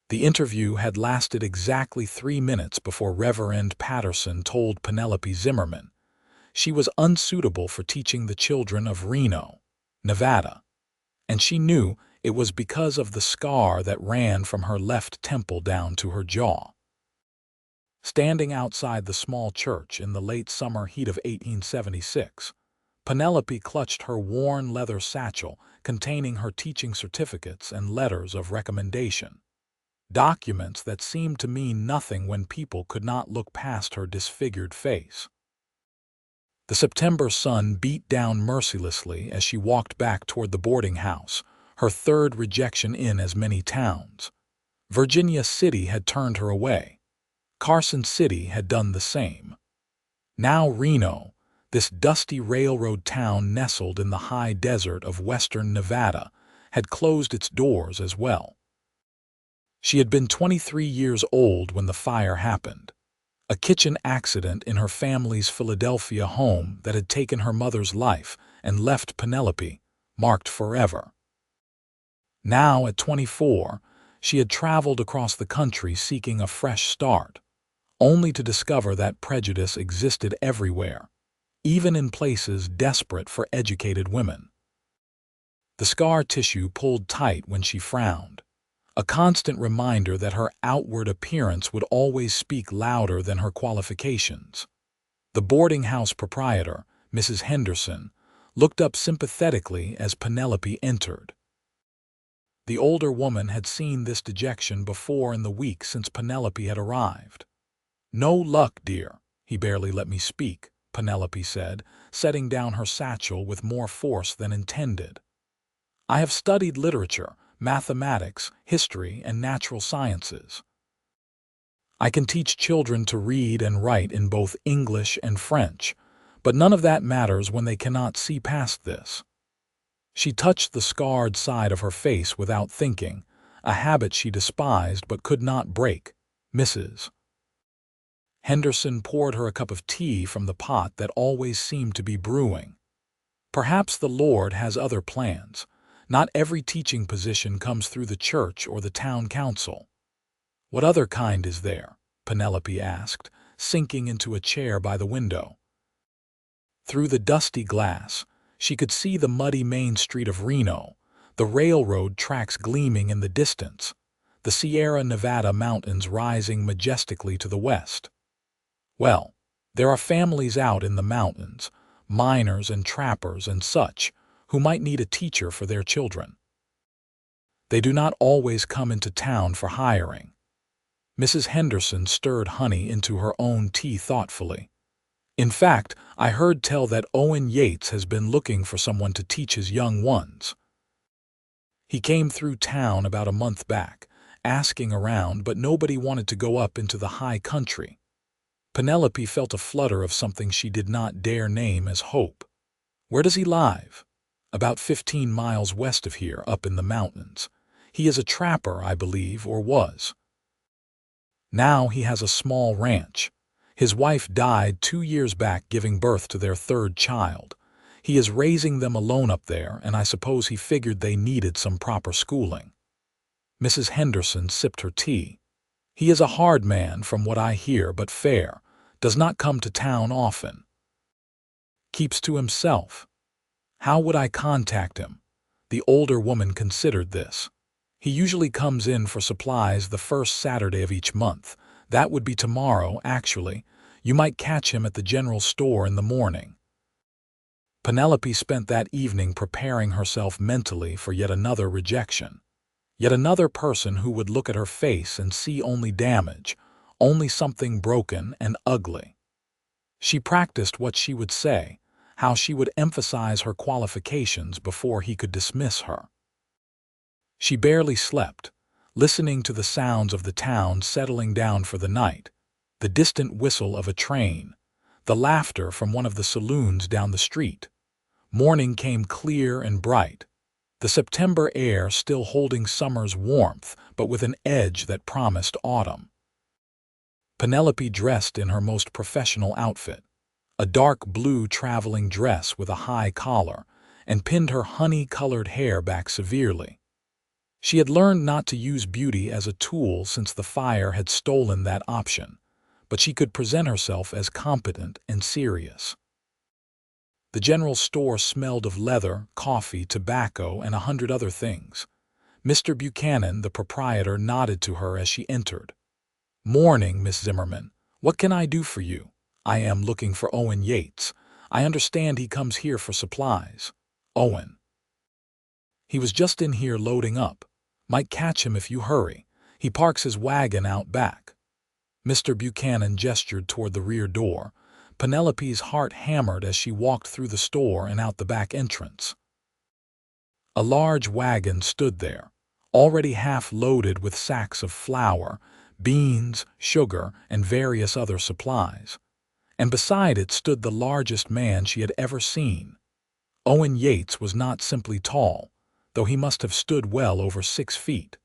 The interview had lasted exactly 3 minutes before Reverend Patterson told Penelope Zimmerman she was unsuitable for teaching the children of Reno, Nevada, and she knew it was because of the scar that ran from her left temple down to her jaw. Standing outside the small church in the late summer heat of 1876, Penelope clutched her worn leather satchel containing her teaching certificates and letters of recommendation, documents that seemed to mean nothing when people could not look past her disfigured face. The September sun beat down mercilessly as she walked back toward the boarding house, her third rejection in as many towns. Virginia City had turned her away. Carson City had done the same. Now Reno, this dusty railroad town nestled in the high desert of western Nevada, had closed its doors as well. She had been 23 years old when the fire happened, a kitchen accident in her family's Philadelphia home that had taken her mother's life and left Penelope marked forever. Now, at 24, she had traveled across the country seeking a fresh start, only to discover that prejudice existed everywhere, even in places desperate for educated women. The scar tissue pulled tight when she frowned, a constant reminder that her outward appearance would always speak louder than her qualifications. The boarding house proprietor, Mrs. Henderson, looked up sympathetically as Penelope entered. The older woman had seen this dejection before in the week since Penelope had arrived. "No luck, dear. He barely let me speak," Penelope said, setting down her satchel with more force than intended. "I have studied literature, mathematics, history, and natural sciences. I can teach children to read and write in both English and French, but none of that matters when they cannot see past this." She touched the scarred side of her face without thinking, a habit she despised but could not break. "Mrs. Henderson poured her a cup of tea from the pot that always seemed to be brewing. "Perhaps the Lord has other plans. Not every teaching position comes through the church or the town council." "What other kind is there?" Penelope asked, sinking into a chair by the window. Through the dusty glass, she could see the muddy main street of Reno, the railroad tracks gleaming in the distance, the Sierra Nevada mountains rising majestically to the west. Well, there are families out in the mountains, miners and trappers and such, who might need a teacher for their children. They do not always come into town for hiring. Mrs. Henderson stirred honey into her own tea thoughtfully. "In fact, I heard tell that Owen Yates has been looking for someone to teach his young ones. He came through town about a month back, asking around, but nobody wanted to go up into the high country." Penelope felt a flutter of something she did not dare name as hope. "Where does he live?" "About 15 miles west of here, up in the mountains. He is a trapper, I believe, or was. Now he has a small ranch. His wife died 2 years back giving birth to their third child. He is raising them alone up there, and I suppose he figured they needed some proper schooling." Mrs. Henderson sipped her tea. "He is a hard man from what I hear, but fair. Does not come to town often. Keeps to himself. How would I contact him?" The older woman considered this. "He usually comes in for supplies the first Saturday of each month. That would be tomorrow, actually. You might catch him at the general store in the morning." Penelope spent that evening preparing herself mentally for yet another rejection. Yet another person who would look at her face and see only damage, only something broken and ugly. She practiced what she would say, how she would emphasize her qualifications before he could dismiss her. She barely slept, listening to the sounds of the town settling down for the night, the distant whistle of a train, the laughter from one of the saloons down the street. Morning came clear and bright, the September air still holding summer's warmth but with an edge that promised autumn. Penelope dressed in her most professional outfit, a dark blue traveling dress with a high collar, and pinned her honey-colored hair back severely. She had learned not to use beauty as a tool since the fire had stolen that option, but she could present herself as competent and serious. The general store smelled of leather, coffee, tobacco, and 100 other things. Mr. Buchanan, the proprietor, nodded to her as she entered. "Morning, Miss Zimmerman. What can I do for you? I am looking for Owen Yates. I understand he comes here for supplies." "Owen. He was just in here loading up. Might catch him if you hurry. He parks his wagon out back." Mr. Buchanan gestured toward the rear door. Penelope's heart hammered as she walked through the store and out the back entrance. A large wagon stood there, already half loaded with sacks of flour, beans, sugar, and various other supplies. And beside it stood the largest man she had ever seen. Owen Yates was not simply tall, though he must have stood well over 6 feet.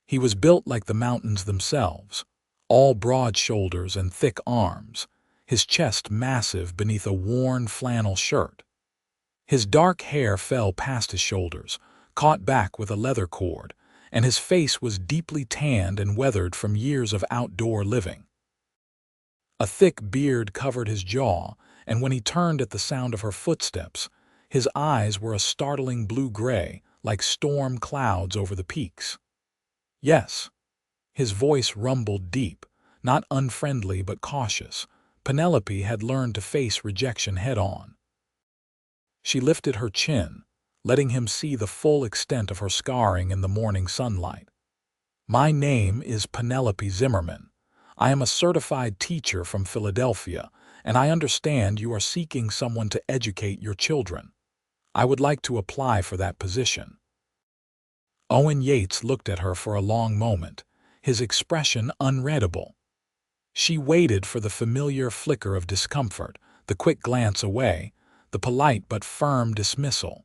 He was built like the mountains themselves, all broad shoulders and thick arms, his chest massive beneath a worn flannel shirt. His dark hair fell past his shoulders, caught back with a leather cord, and his face was deeply tanned and weathered from years of outdoor living. A thick beard covered his jaw, and when he turned at the sound of her footsteps, his eyes were a startling blue-gray, like storm clouds over the peaks. "Yes." His voice rumbled deep, not unfriendly but cautious. Penelope had learned to face rejection head-on. She lifted her chin, letting him see the full extent of her scarring in the morning sunlight. "My name is Penelope Zimmerman. I am a certified teacher from Philadelphia, and I understand you are seeking someone to educate your children. I would like to apply for that position." Owen Yates looked at her for a long moment, his expression unreadable. She waited for the familiar flicker of discomfort, the quick glance away, the polite but firm dismissal.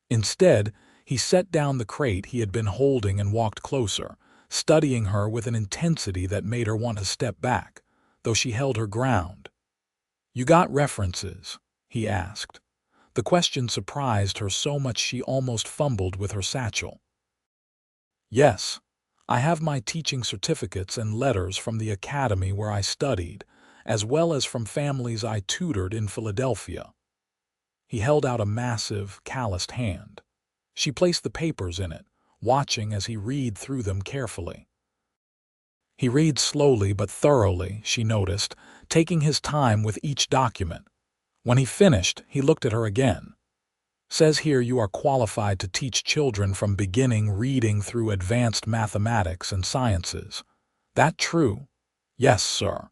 Instead, he set down the crate he had been holding and walked closer, studying her with an intensity that made her want to step back, though she held her ground. "You got references?" he asked. The question surprised her so much she almost fumbled with her satchel. "Yes, I have my teaching certificates and letters from the academy where I studied, as well as from families I tutored in Philadelphia." He held out a massive, calloused hand. She placed the papers in it, watching as he read through them carefully. He read slowly but thoroughly, she noticed, taking his time with each document. When he finished, he looked at her again. "Says here you are qualified to teach children from beginning reading through advanced mathematics and sciences. That true?" "Yes, sir."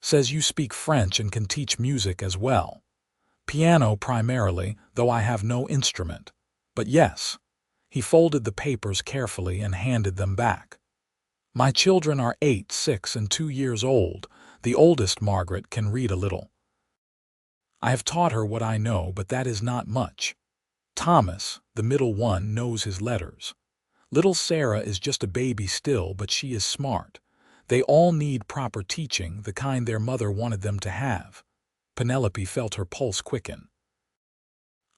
"Says you speak French and can teach music as well." "Piano primarily, though I have no instrument. But yes." He folded the papers carefully and handed them back. "My children are 8, 6, and 2 years old. The oldest, Margaret, can read a little. I have taught her what I know, but that is not much. Thomas, the middle one, knows his letters. Little Sarah is just a baby still, but she is smart. They all need proper teaching, the kind their mother wanted them to have." Penelope felt her pulse quicken.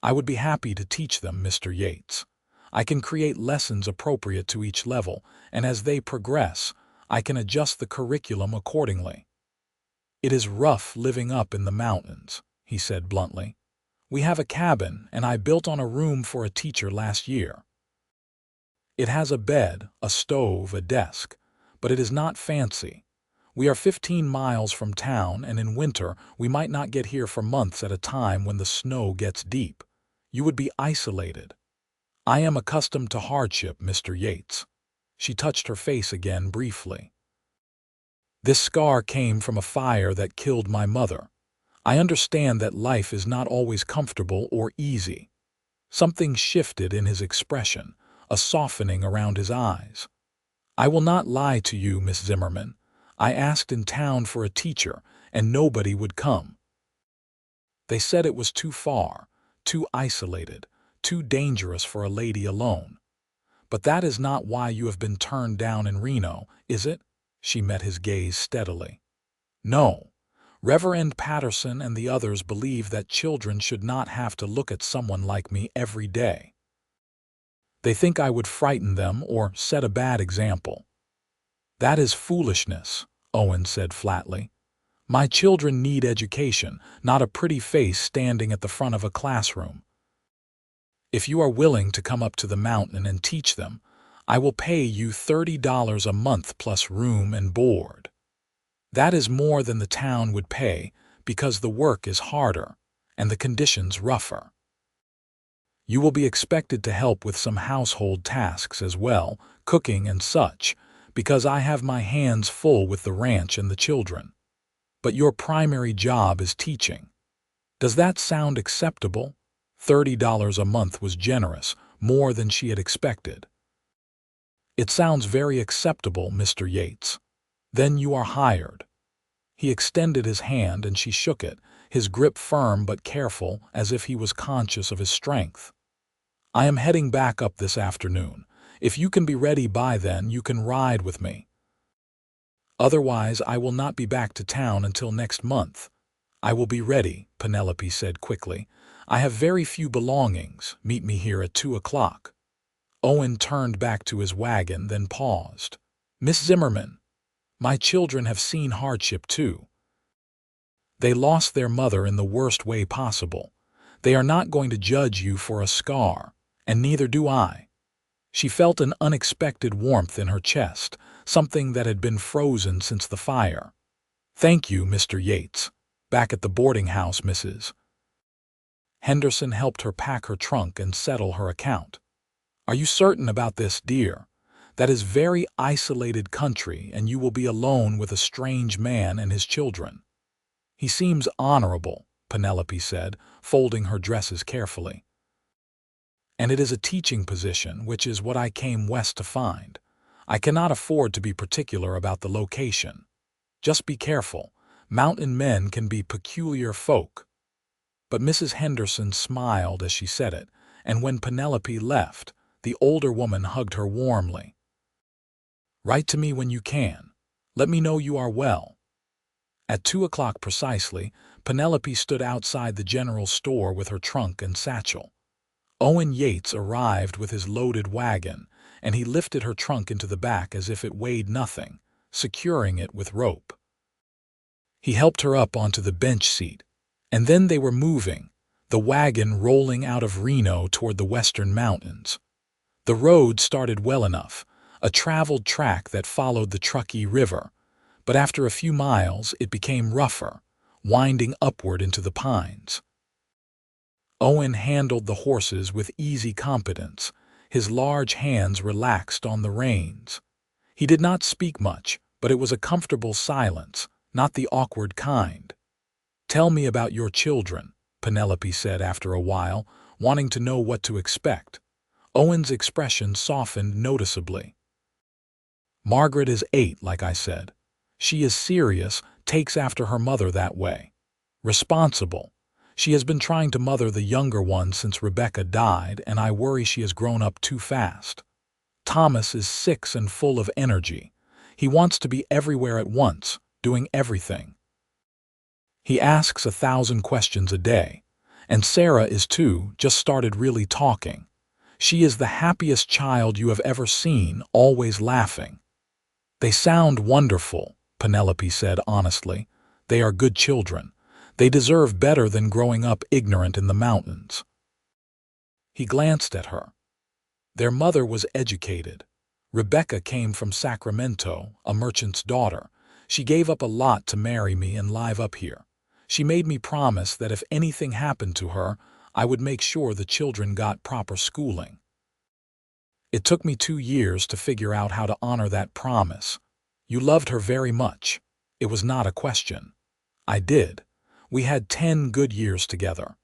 "I would be happy to teach them, Mr. Yates. I can create lessons appropriate to each level, and as they progress, I can adjust the curriculum accordingly." "It is rough living up in the mountains," he said bluntly. "We have a cabin, and I built on a room for a teacher last year. It has a bed, a stove, a desk, but it is not fancy. We are 15 miles from town, and in winter we might not get here for months at a time when the snow gets deep. You would be isolated. I am accustomed to hardship, Mr. Yates." She touched her face again briefly. "This scar came from a fire that killed my mother. I understand that life is not always comfortable or easy." Something shifted in his expression, a softening around his eyes. "I will not lie to you, Miss Zimmerman. I asked in town for a teacher, and nobody would come. They said it was too far, too isolated, too dangerous for a lady alone. But that is not why you have been turned down in Reno, is it?" She met his gaze steadily. "No. Reverend Patterson and the others believe that children should not have to look at someone like me every day." They think I would frighten them or set a bad example. That is foolishness, Owen said flatly. My children need education, not a pretty face standing at the front of a classroom. If you are willing to come up to the mountain and teach them, I will pay you $30 a month plus room and board. That is more than the town would pay because the work is harder and the conditions rougher. You will be expected to help with some household tasks as well, cooking and such, because I have my hands full with the ranch and the children. But your primary job is teaching. Does that sound acceptable? $30 a month was generous, more than she had expected. It sounds very acceptable, Mr. Yates. Then you are hired. He extended his hand and she shook it, his grip firm but careful, as if he was conscious of his strength. I am heading back up this afternoon. If you can be ready by then, you can ride with me. Otherwise, I will not be back to town until next month. I will be ready, Penelope said quickly. I have very few belongings. Meet me here at 2 o'clock. Owen turned back to his wagon, then paused. Miss Zimmerman, my children have seen hardship too. They lost their mother in the worst way possible. They are not going to judge you for a scar, and neither do I. She felt an unexpected warmth in her chest, something that had been frozen since the fire. Thank you, Mr. Yates. Back at the boarding house, Mrs. Henderson helped her pack her trunk and settle her account. Are you certain about this, dear? That is very isolated country, and you will be alone with a strange man and his children. He seems honorable, Penelope said, folding her dresses carefully. And it is a teaching position, which is what I came west to find. I cannot afford to be particular about the location. Just be careful. Mountain men can be peculiar folk. But Mrs. Henderson smiled as she said it, and when Penelope left, the older woman hugged her warmly. Write to me when you can. Let me know you are well. At 2 o'clock precisely, Penelope stood outside the general store with her trunk and satchel. Owen Yates arrived with his loaded wagon, and he lifted her trunk into the back as if it weighed nothing, securing it with rope. He helped her up onto the bench seat, and then they were moving, the wagon rolling out of Reno toward the western mountains. The road started well enough, a traveled track that followed the Truckee River, but after a few miles it became rougher, winding upward into the pines. Owen handled the horses with easy competence, his large hands relaxed on the reins. He did not speak much, but it was a comfortable silence, not the awkward kind. Tell me about your children, Penelope said after a while, wanting to know what to expect. Owen's expression softened noticeably. Margaret is 8, like I said. She is serious, takes after her mother that way. Responsible. She has been trying to mother the younger one since Rebecca died, and I worry she has grown up too fast. Thomas is 6 and full of energy. He wants to be everywhere at once, doing everything. He asks 1,000 questions a day. And Sarah is too, just started really talking. She is the happiest child you have ever seen, always laughing. They sound wonderful, Penelope said honestly. They are good children. They deserve better than growing up ignorant in the mountains. He glanced at her. Their mother was educated. Rebecca came from Sacramento, a merchant's daughter. She gave up a lot to marry me and live up here. She made me promise that if anything happened to her, I would make sure the children got proper schooling. It took me 2 years to figure out how to honor that promise. You loved her very much. It was not a question. I did. We had 10 good years together.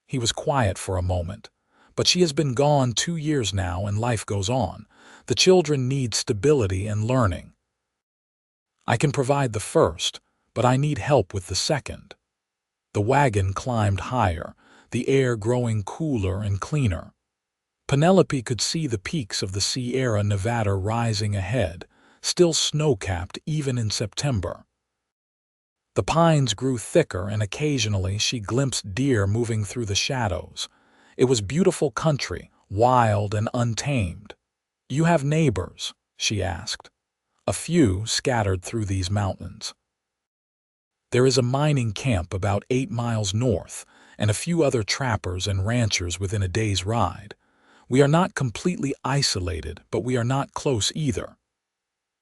He was quiet for a moment. But she has been gone 2 years now and life goes on. The children need stability and learning. I can provide the first, but I need help with the second. The wagon climbed higher, the air growing cooler and cleaner. Penelope could see the peaks of the Sierra Nevada rising ahead, still snow-capped even in September. The pines grew thicker and occasionally she glimpsed deer moving through the shadows. It was beautiful country, wild and untamed. "You have neighbors?" she asked. "A few scattered through these mountains. There is a mining camp about 8 miles north, and a few other trappers and ranchers within a day's ride. We are not completely isolated, but we are not close either."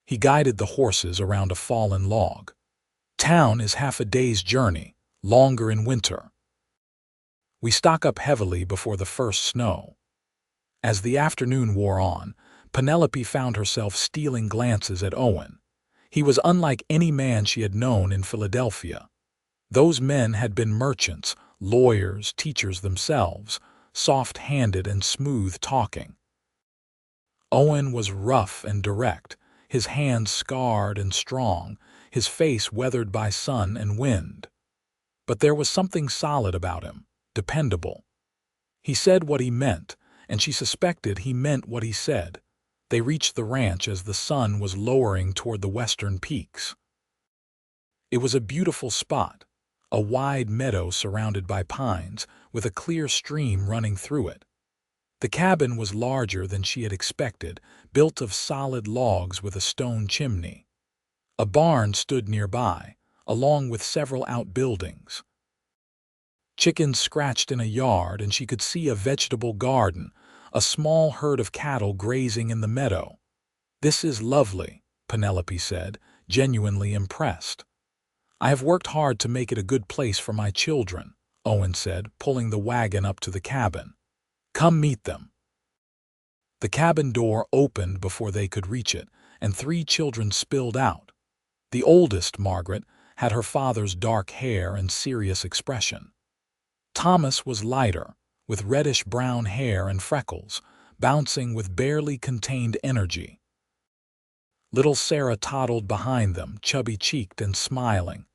He guided the horses around a fallen log. "Town is half a day's journey, longer in winter. We stock up heavily before the first snow." As the afternoon wore on, Penelope found herself stealing glances at Owen. He was unlike any man she had known in Philadelphia. Those men had been merchants, lawyers, teachers themselves, soft-handed and smooth-talking. Owen was rough and direct, his hands scarred and strong, his face weathered by sun and wind. But there was something solid about him, dependable. He said what he meant, and she suspected he meant what he said. They reached the ranch as the sun was lowering toward the western peaks. It was a beautiful spot, a wide meadow surrounded by pines, with a clear stream running through it. The cabin was larger than she had expected, built of solid logs with a stone chimney. A barn stood nearby, along with several outbuildings. Chickens scratched in a yard, and she could see a vegetable garden, a small herd of cattle grazing in the meadow. "This is lovely," Penelope said, genuinely impressed. "I have worked hard to make it a good place for my children," Owen said, pulling the wagon up to the cabin. "Come meet them." The cabin door opened before they could reach it, and 3 children spilled out. The oldest, Margaret, had her father's dark hair and serious expression. Thomas was lighter, with reddish-brown hair and freckles, bouncing with barely contained energy. Little Sarah toddled behind them, chubby-cheeked and smiling.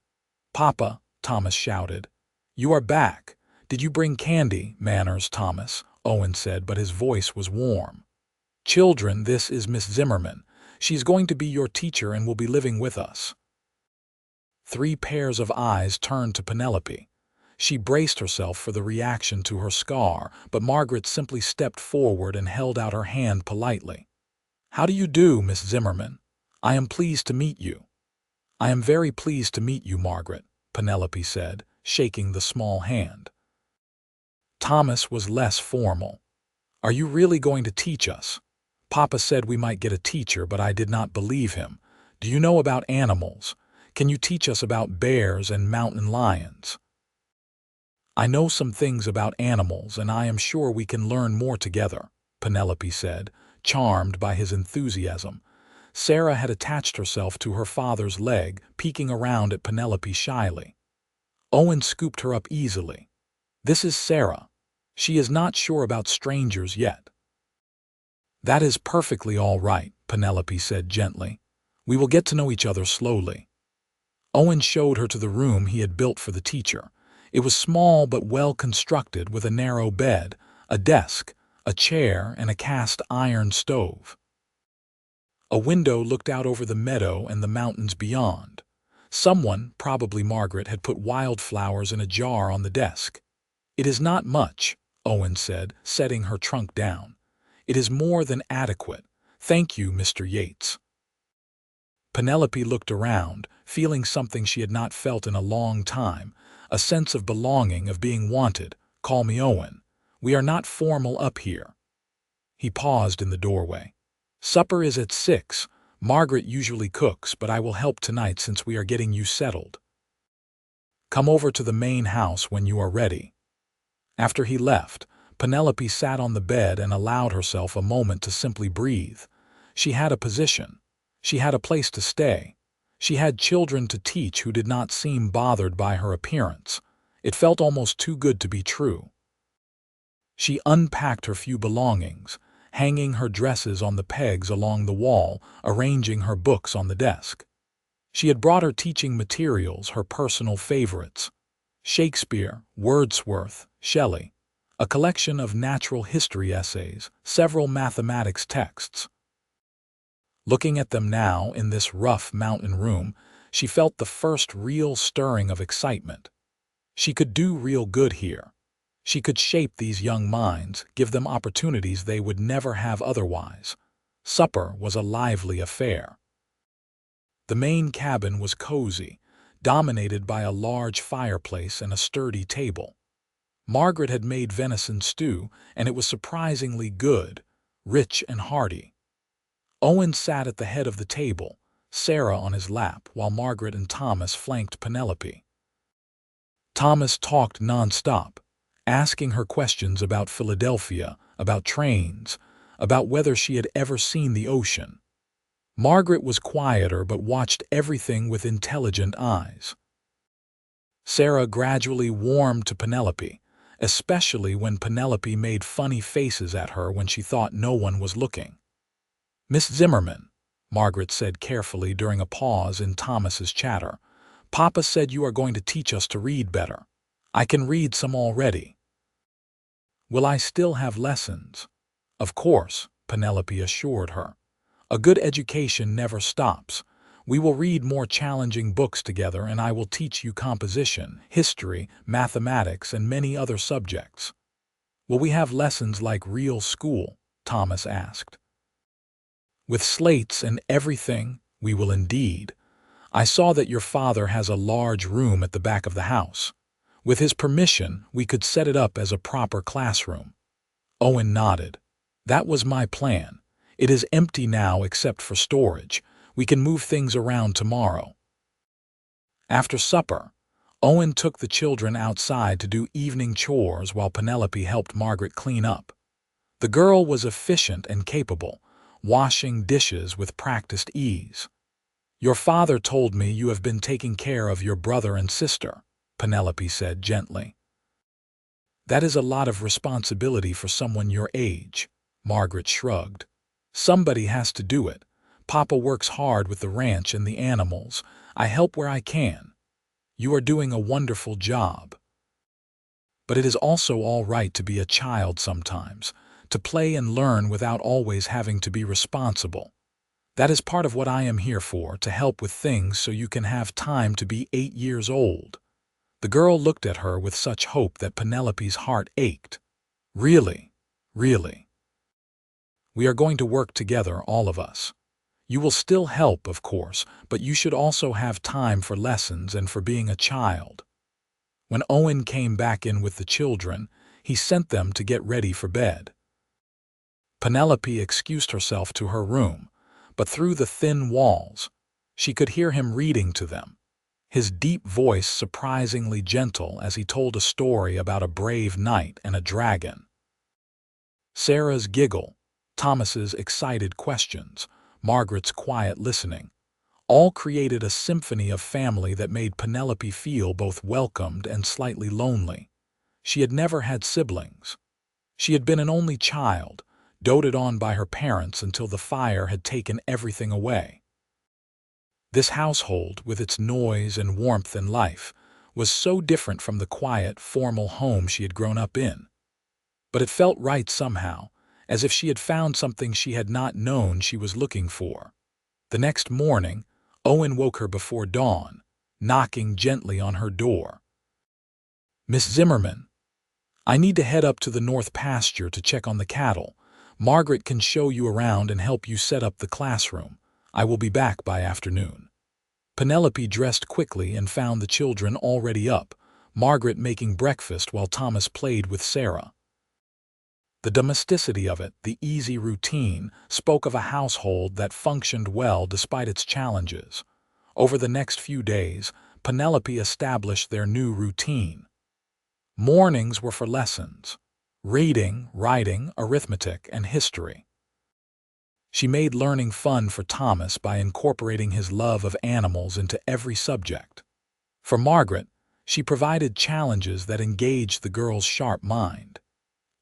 "Papa," Thomas shouted. "You are back. Did you bring candy?" "Manners, Thomas," Owen said, but his voice was warm. "Children, this is Miss Zimmerman. She's going to be your teacher and will be living with us." 3 pairs of eyes turned to Penelope. She braced herself for the reaction to her scar, but Margaret simply stepped forward and held out her hand politely. "How do you do, Miss Zimmerman? I am pleased to meet you." "I am very pleased to meet you, Margaret," Penelope said, shaking the small hand. Thomas was less formal. "Are you really going to teach us? Papa said we might get a teacher, but I did not believe him. Do you know about animals? Can you teach us about bears and mountain lions?" "I know some things about animals, and I am sure we can learn more together," Penelope said, charmed by his enthusiasm. Sarah had attached herself to her father's leg, peeking around at Penelope shyly. Owen scooped her up easily. "This is Sarah. She is not sure about strangers yet." "That is perfectly all right," Penelope said gently. "We will get to know each other slowly." Owen showed her to the room he had built for the teacher. It was small but well constructed, with a narrow bed, a desk, a chair, and a cast-iron stove. A window looked out over the meadow and the mountains beyond. Someone, probably Margaret, had put wildflowers in a jar on the desk. "It is not much," Owen said, setting her trunk down. "It is more than adequate. Thank you, Mr. Yates." Penelope looked around, feeling something she had not felt in a long time, a sense of belonging, of being wanted. "Call me Owen. We are not formal up here." He paused in the doorway. "Supper is at 6. Margaret usually cooks, but I will help tonight since we are getting you settled. Come over to the main house when you are ready." After he left, Penelope sat on the bed and allowed herself a moment to simply breathe. She had a position. She had a place to stay. She had children to teach who did not seem bothered by her appearance. It felt almost too good to be true. She unpacked her few belongings, hanging her dresses on the pegs along the wall, arranging her books on the desk. She had brought her teaching materials, her personal favorites: Shakespeare, Wordsworth, Shelley, a collection of natural history essays, several mathematics texts. Looking at them now in this rough mountain room, she felt the first real stirring of excitement. She could do real good here. She could shape these young minds, give them opportunities they would never have otherwise. Supper was a lively affair. The main cabin was cozy, dominated by a large fireplace and a sturdy table. Margaret had made venison stew, and it was surprisingly good, rich and hearty. Owen sat at the head of the table, Sarah on his lap, while Margaret and Thomas flanked Penelope. Thomas talked nonstop, asking her questions about Philadelphia, about trains, about whether she had ever seen the ocean. Margaret was quieter but watched everything with intelligent eyes. Sarah gradually warmed to Penelope, especially when Penelope made funny faces at her when she thought no one was looking. "Miss Zimmerman," Margaret said carefully during a pause in Thomas's chatter, "Papa said you are going to teach us to read better. I can read some already." "Will I still have lessons?" "Of course," Penelope assured her. "A good education never stops. We will read more challenging books together, and I will teach you composition, history, mathematics, and many other subjects." "Will we have lessons like real school?" Thomas asked. "With slates and everything, we will indeed. I saw that your father has a large room at the back of the house. With his permission, we could set it up as a proper classroom." Owen nodded. "That was my plan. It is empty now except for storage. We can move things around tomorrow." After supper, Owen took the children outside to do evening chores while Penelope helped Margaret clean up. The girl was efficient and capable, washing dishes with practiced ease. "Your father told me you have been taking care of your brother and sister," Penelope said gently. "That is a lot of responsibility for someone your age," Margaret shrugged. "Somebody has to do it. Papa works hard with the ranch and the animals. I help where I can. You are doing a wonderful job. But it is also all right to be a child sometimes, to play and learn without always having to be responsible. That is part of what I am here for, to help with things so you can have time to be 8 years old." The girl looked at her with such hope that Penelope's heart ached. "Really, really. We are going to work together, all of us. You will still help, of course, but you should also have time for lessons and for being a child." When Owen came back in with the children, he sent them to get ready for bed. Penelope excused herself to her room, but through the thin walls, she could hear him reading to them, his deep voice surprisingly gentle as he told a story about a brave knight and a dragon. Sarah's giggle, Thomas's excited questions, Margaret's quiet listening, all created a symphony of family that made Penelope feel both welcomed and slightly lonely. She had never had siblings. She had been an only child, doted on by her parents until the fire had taken everything away. This household, with its noise and warmth and life, was so different from the quiet, formal home she had grown up in. But it felt right somehow, as if she had found something she had not known she was looking for. The next morning, Owen woke her before dawn, knocking gently on her door. "Miss Zimmerman, I need to head up to the north pasture to check on the cattle. Margaret can show you around and help you set up the classroom. I will be back by afternoon." Penelope dressed quickly and found the children already up, Margaret making breakfast while Thomas played with Sarah. The domesticity of it, the easy routine, spoke of a household that functioned well despite its challenges. Over the next few days, Penelope established their new routine. Mornings were for lessons: reading, writing, arithmetic, and history. She made learning fun for Thomas by incorporating his love of animals into every subject. For Margaret, she provided challenges that engaged the girl's sharp mind.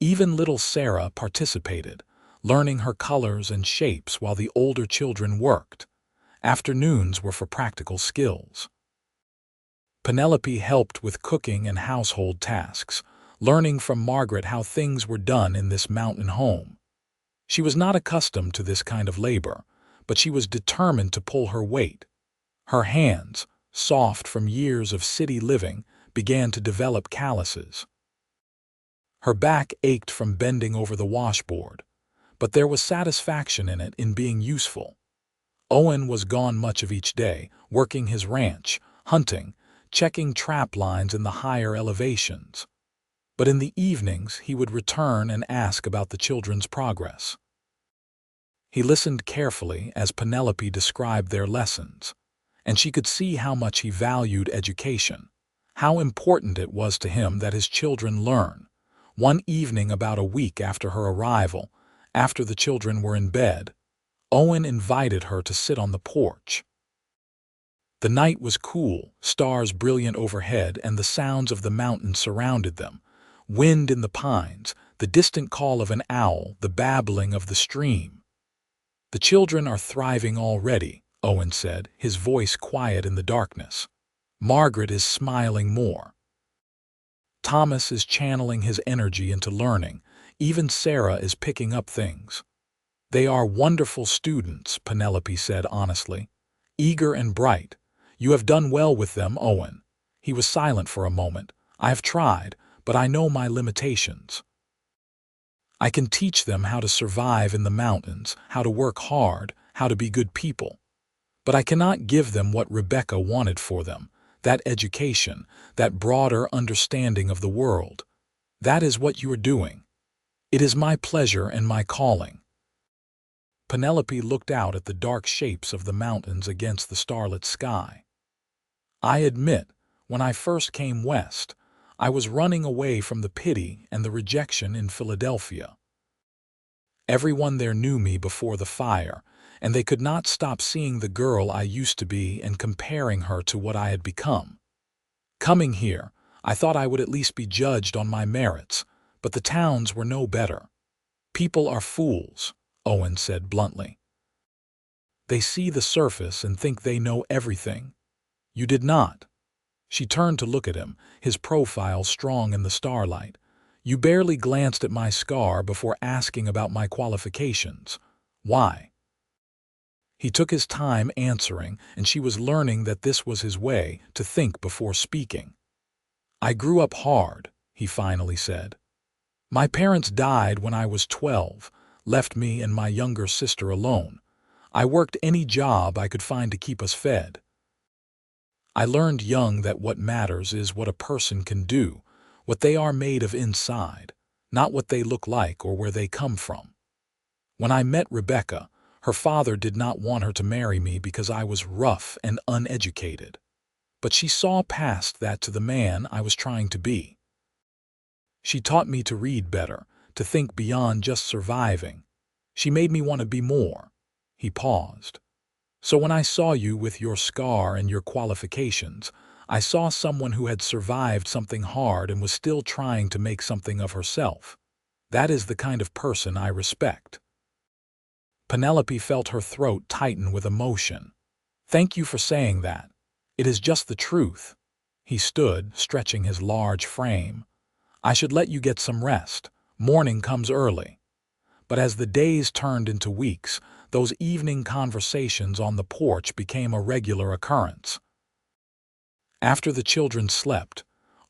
Even little Sarah participated, learning her colors and shapes while the older children worked. Afternoons were for practical skills. Penelope helped with cooking and household tasks, learning from Margaret how things were done in this mountain home. She was not accustomed to this kind of labor, but she was determined to pull her weight. Her hands, soft from years of city living, began to develop calluses. Her back ached from bending over the washboard, but there was satisfaction in it in being useful. Owen was gone much of each day, working his ranch, hunting, checking trap lines in the higher elevations. But in the evenings he would return and ask about the children's progress. He listened carefully as Penelope described their lessons, and she could see how much he valued education, how important it was to him that his children learn. One evening about a week after her arrival, after the children were in bed, Owen invited her to sit on the porch. The night was cool, stars brilliant overhead, and the sounds of the mountains surrounded them. Wind in the pines, the distant call of an owl, the babbling of the stream. "The children are thriving already," Owen said, his voice quiet in the darkness. "Margaret is smiling more. Thomas is channeling his energy into learning. Even Sarah is picking up things." "They are wonderful students," Penelope said honestly. "Eager and bright. You have done well with them, Owen." He was silent for a moment. "I have tried, but I know my limitations. I can teach them how to survive in the mountains, how to work hard, how to be good people. But I cannot give them what Rebecca wanted for them, that education, that broader understanding of the world. That is what you are doing. It is my pleasure and my calling." Penelope looked out at the dark shapes of the mountains against the starlit sky. "I admit, when I first came west, I was running away from the pity and the rejection in Philadelphia. Everyone there knew me before the fire, and they could not stop seeing the girl I used to be and comparing her to what I had become. Coming here, I thought I would at least be judged on my merits, but the towns were no better. People are fools," Owen said bluntly. "They see the surface and think they know everything. You did not." She turned to look at him, his profile strong in the starlight. "You barely glanced at my scar before asking about my qualifications. Why?" He took his time answering, and she was learning that this was his way, to think before speaking. "I grew up hard," he finally said. "My parents died when I was 12, left me and my younger sister alone. I worked any job I could find to keep us fed. I learned young that what matters is what a person can do, what they are made of inside, not what they look like or where they come from. When I met Rebecca, her father did not want her to marry me because I was rough and uneducated. But she saw past that to the man I was trying to be. She taught me to read better, to think beyond just surviving. She made me want to be more." He paused. "So when I saw you with your scar and your qualifications, I saw someone who had survived something hard and was still trying to make something of herself. That is the kind of person I respect." Penelope felt her throat tighten with emotion. "Thank you for saying that. It is just the truth." He stood, stretching his large frame. "I should let you get some rest. Morning comes early." But as the days turned into weeks, those evening conversations on the porch became a regular occurrence. After the children slept,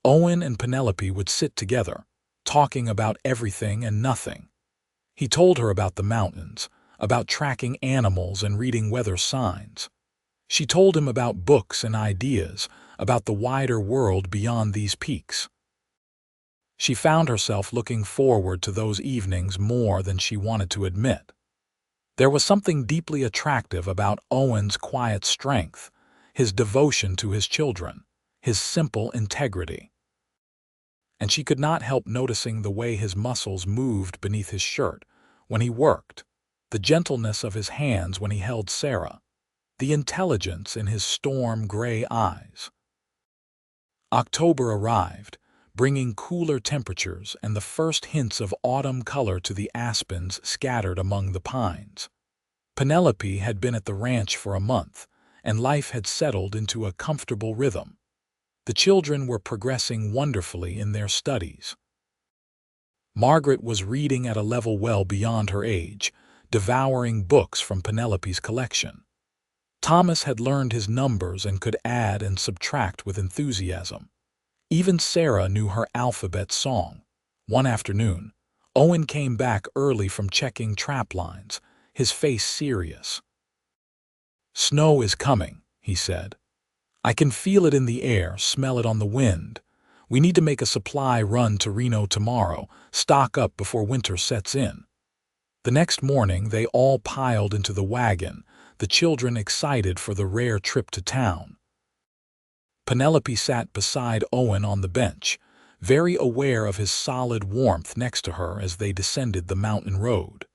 Owen and Penelope would sit together, talking about everything and nothing. He told her about the mountains, about tracking animals and reading weather signs. She told him about books and ideas, about the wider world beyond these peaks. She found herself looking forward to those evenings more than she wanted to admit. There was something deeply attractive about Owen's quiet strength, his devotion to his children, his simple integrity. And she could not help noticing the way his muscles moved beneath his shirt when he worked, the gentleness of his hands when he held Sarah, the intelligence in his storm-gray eyes. October arrived, bringing cooler temperatures and the first hints of autumn color to the aspens scattered among the pines. Penelope had been at the ranch for a month, and life had settled into a comfortable rhythm. The children were progressing wonderfully in their studies. Margaret was reading at a level well beyond her age, devouring books from Penelope's collection. Thomas had learned his numbers and could add and subtract with enthusiasm. Even Sarah knew her alphabet song. One afternoon, Owen came back early from checking trap lines, his face serious. "Snow is coming," he said. "I can feel it in the air, smell it on the wind. We need to make a supply run to Reno tomorrow, stock up before winter sets in." The next morning they all piled into the wagon, the children excited for the rare trip to town. Penelope sat beside Owen on the bench, very aware of his solid warmth next to her as they descended the mountain road.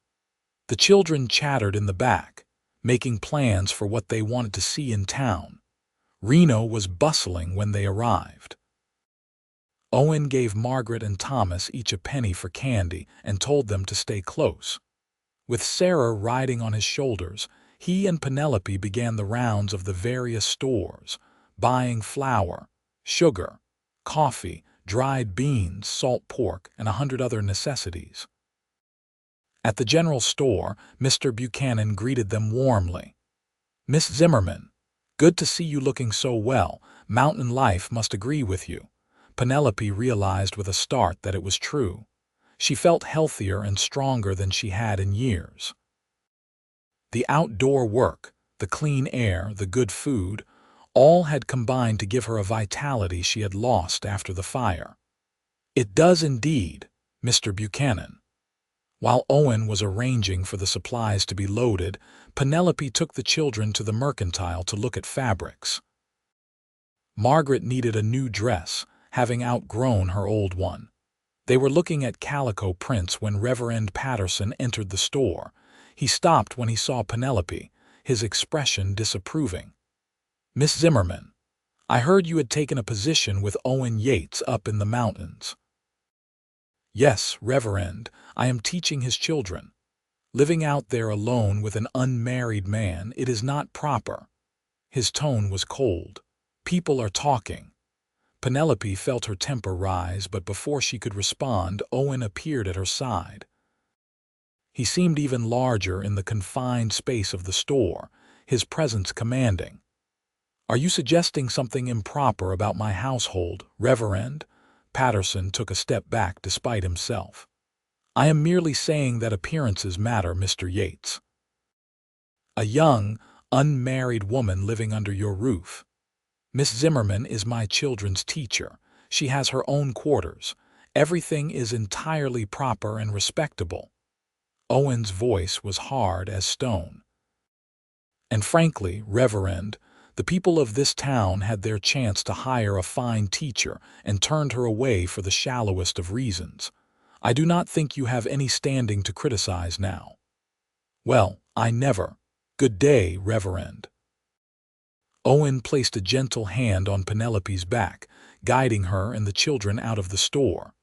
The children chattered in the back, making plans for what they wanted to see in town. Reno was bustling when they arrived. Owen gave Margaret and Thomas each a penny for candy and told them to stay close. With Sarah riding on his shoulders, he and Penelope began the rounds of the various stores, buying flour, sugar, coffee, dried beans, salt pork, and 100 other necessities. At the general store, Mr. Buchanan greeted them warmly. "Miss Zimmerman, good to see you looking so well. Mountain life must agree with you." Penelope realized with a start that it was true. She felt healthier and stronger than she had in years. The outdoor work, the clean air, the good food, all had combined to give her a vitality she had lost after the fire. "It does indeed, Mr. Buchanan." While Owen was arranging for the supplies to be loaded, Penelope took the children to the mercantile to look at fabrics. Margaret needed a new dress, having outgrown her old one. They were looking at calico prints when Reverend Patterson entered the store. He stopped when he saw Penelope, his expression disapproving. "Miss Zimmerman, I heard you had taken a position with Owen Yates up in the mountains." "Yes, Reverend, I am teaching his children. Living out there alone with an unmarried man, it is not proper." His tone was cold. "People are talking." Penelope felt her temper rise, but before she could respond, Owen appeared at her side. He seemed even larger in the confined space of the store, his presence commanding. "Are you suggesting something improper about my household, Reverend?" Patterson took a step back despite himself. "I am merely saying that appearances matter, Mr. Yates. A young, unmarried woman living under your roof. Miss Zimmerman is my children's teacher. She has her own quarters. Everything is entirely proper and respectable." Owen's voice was hard as stone. "And frankly, Reverend, the people of this town had their chance to hire a fine teacher and turned her away for the shallowest of reasons. I do not think you have any standing to criticize now." "Well, I never. Good day, Reverend." Owen placed a gentle hand on Penelope's back, guiding her and the children out of the store.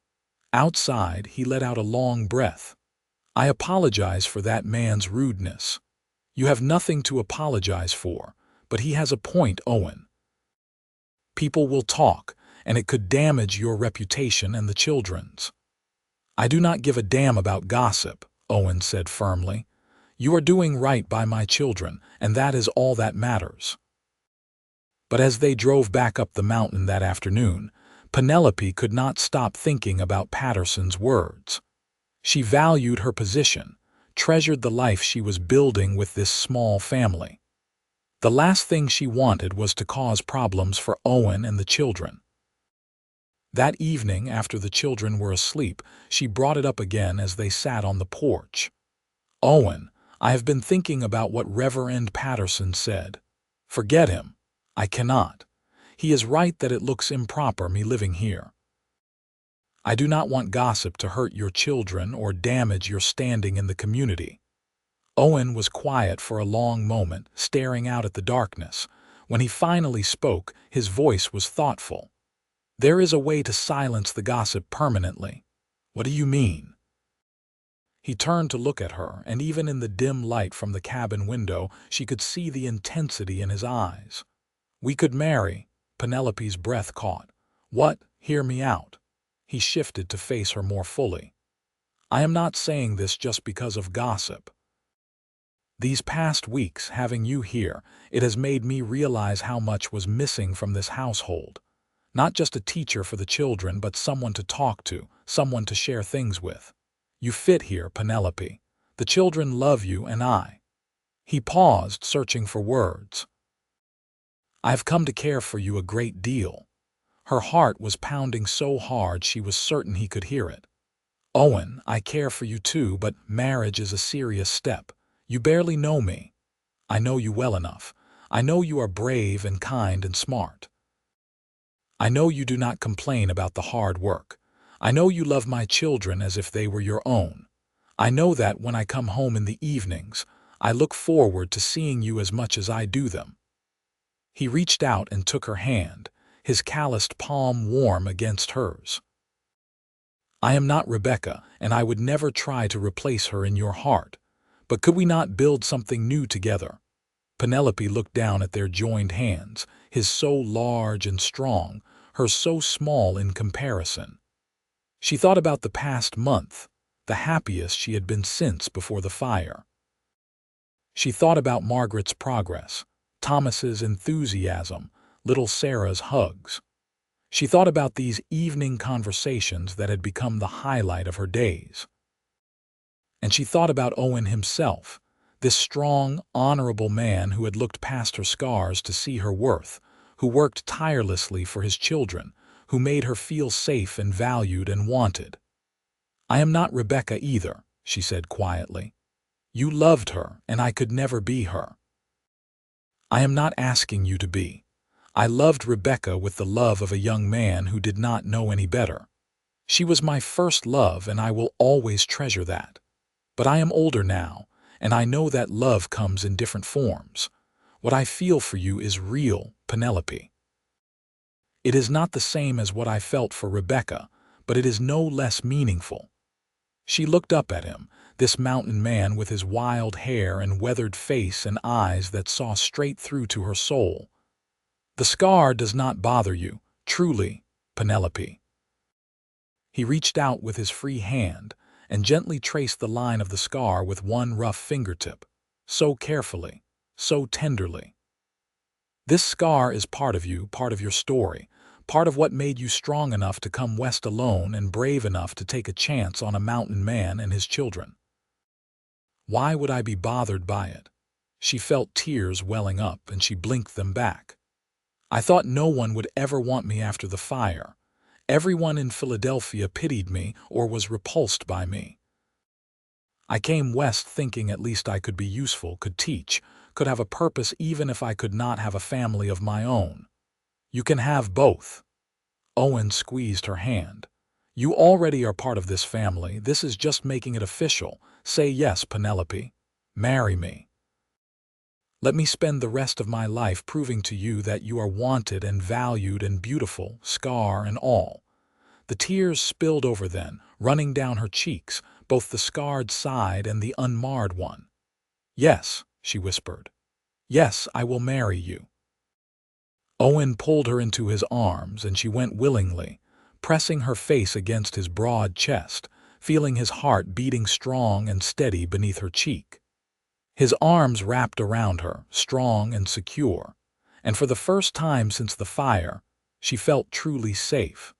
Outside, he let out a long breath. "I apologize for that man's rudeness." "You have nothing to apologize for, but he has a point, Owen. People will talk, and it could damage your reputation and the children's." "I do not give a damn about gossip," Owen said firmly. "You are doing right by my children, and that is all that matters." But as they drove back up the mountain that afternoon, Penelope could not stop thinking about Patterson's words. She valued her position, treasured the life she was building with this small family. The last thing she wanted was to cause problems for Owen and the children. That evening, after the children were asleep, she brought it up again as they sat on the porch. "Owen, I have been thinking about what Reverend Patterson said. Forget him. I cannot. He is right that it looks improper me living here. I do not want gossip to hurt your children or damage your standing in the community." Owen was quiet for a long moment, staring out at the darkness. When he finally spoke, his voice was thoughtful. "There is a way to silence the gossip permanently." "What do you mean?" He turned to look at her, and even in the dim light from the cabin window, she could see the intensity in his eyes. "We could marry." Penelope's breath caught. "What? Hear me out." He shifted to face her more fully. "I am not saying this just because of gossip. These past weeks, having you here, it has made me realize how much was missing from this household. Not just a teacher for the children, but someone to talk to, someone to share things with. You fit here, Penelope. The children love you and I. He paused, searching for words. I have come to care for you a great deal. Her heart was pounding so hard she was certain he could hear it. Owen, I care for you too, but marriage is a serious step. You barely know me. I know you well enough. I know you are brave and kind and smart. I know you do not complain about the hard work. I know you love my children as if they were your own. I know that when I come home in the evenings, I look forward to seeing you as much as I do them. He reached out and took her hand, his calloused palm warm against hers. I am not Rebecca, and I would never try to replace her in your heart. But could we not build something new together? Penelope looked down at their joined hands, his so large and strong, hers so small in comparison. She thought about the past month, the happiest she had been since before the fire. She thought about Margaret's progress, Thomas's enthusiasm, little Sarah's hugs. She thought about these evening conversations that had become the highlight of her days. And she thought about Owen himself, this strong, honorable man who had looked past her scars to see her worth, who worked tirelessly for his children, who made her feel safe and valued and wanted. I am not Rebecca either, she said quietly. You loved her, and I could never be her. I am not asking you to be. I loved Rebecca with the love of a young man who did not know any better. She was my first love, and I will always treasure that. But I am older now, and I know that love comes in different forms. What I feel for you is real, Penelope. It is not the same as what I felt for Rebecca, but it is no less meaningful. She looked up at him, this mountain man with his wild hair and weathered face and eyes that saw straight through to her soul. The scar does not bother you, truly, Penelope. He reached out with his free hand and gently traced the line of the scar with one rough fingertip, so carefully, so tenderly. This scar is part of you, part of your story, part of what made you strong enough to come west alone and brave enough to take a chance on a mountain man and his children. Why would I be bothered by it? She felt tears welling up, and she blinked them back. I thought no one would ever want me after the fire. Everyone in Philadelphia pitied me or was repulsed by me. I came west thinking at least I could be useful, could teach, could have a purpose even if I could not have a family of my own. You can have both. Owen squeezed her hand. You already are part of this family. This is just making it official. Say yes, Penelope. Marry me. Let me spend the rest of my life proving to you that you are wanted and valued and beautiful, scar and all. The tears spilled over then, running down her cheeks, both the scarred side and the unmarred one. Yes, she whispered. Yes, I will marry you. Owen pulled her into his arms, and she went willingly, pressing her face against his broad chest, feeling his heart beating strong and steady beneath her cheek. His arms wrapped around her, strong and secure, and for the first time since the fire, she felt truly safe.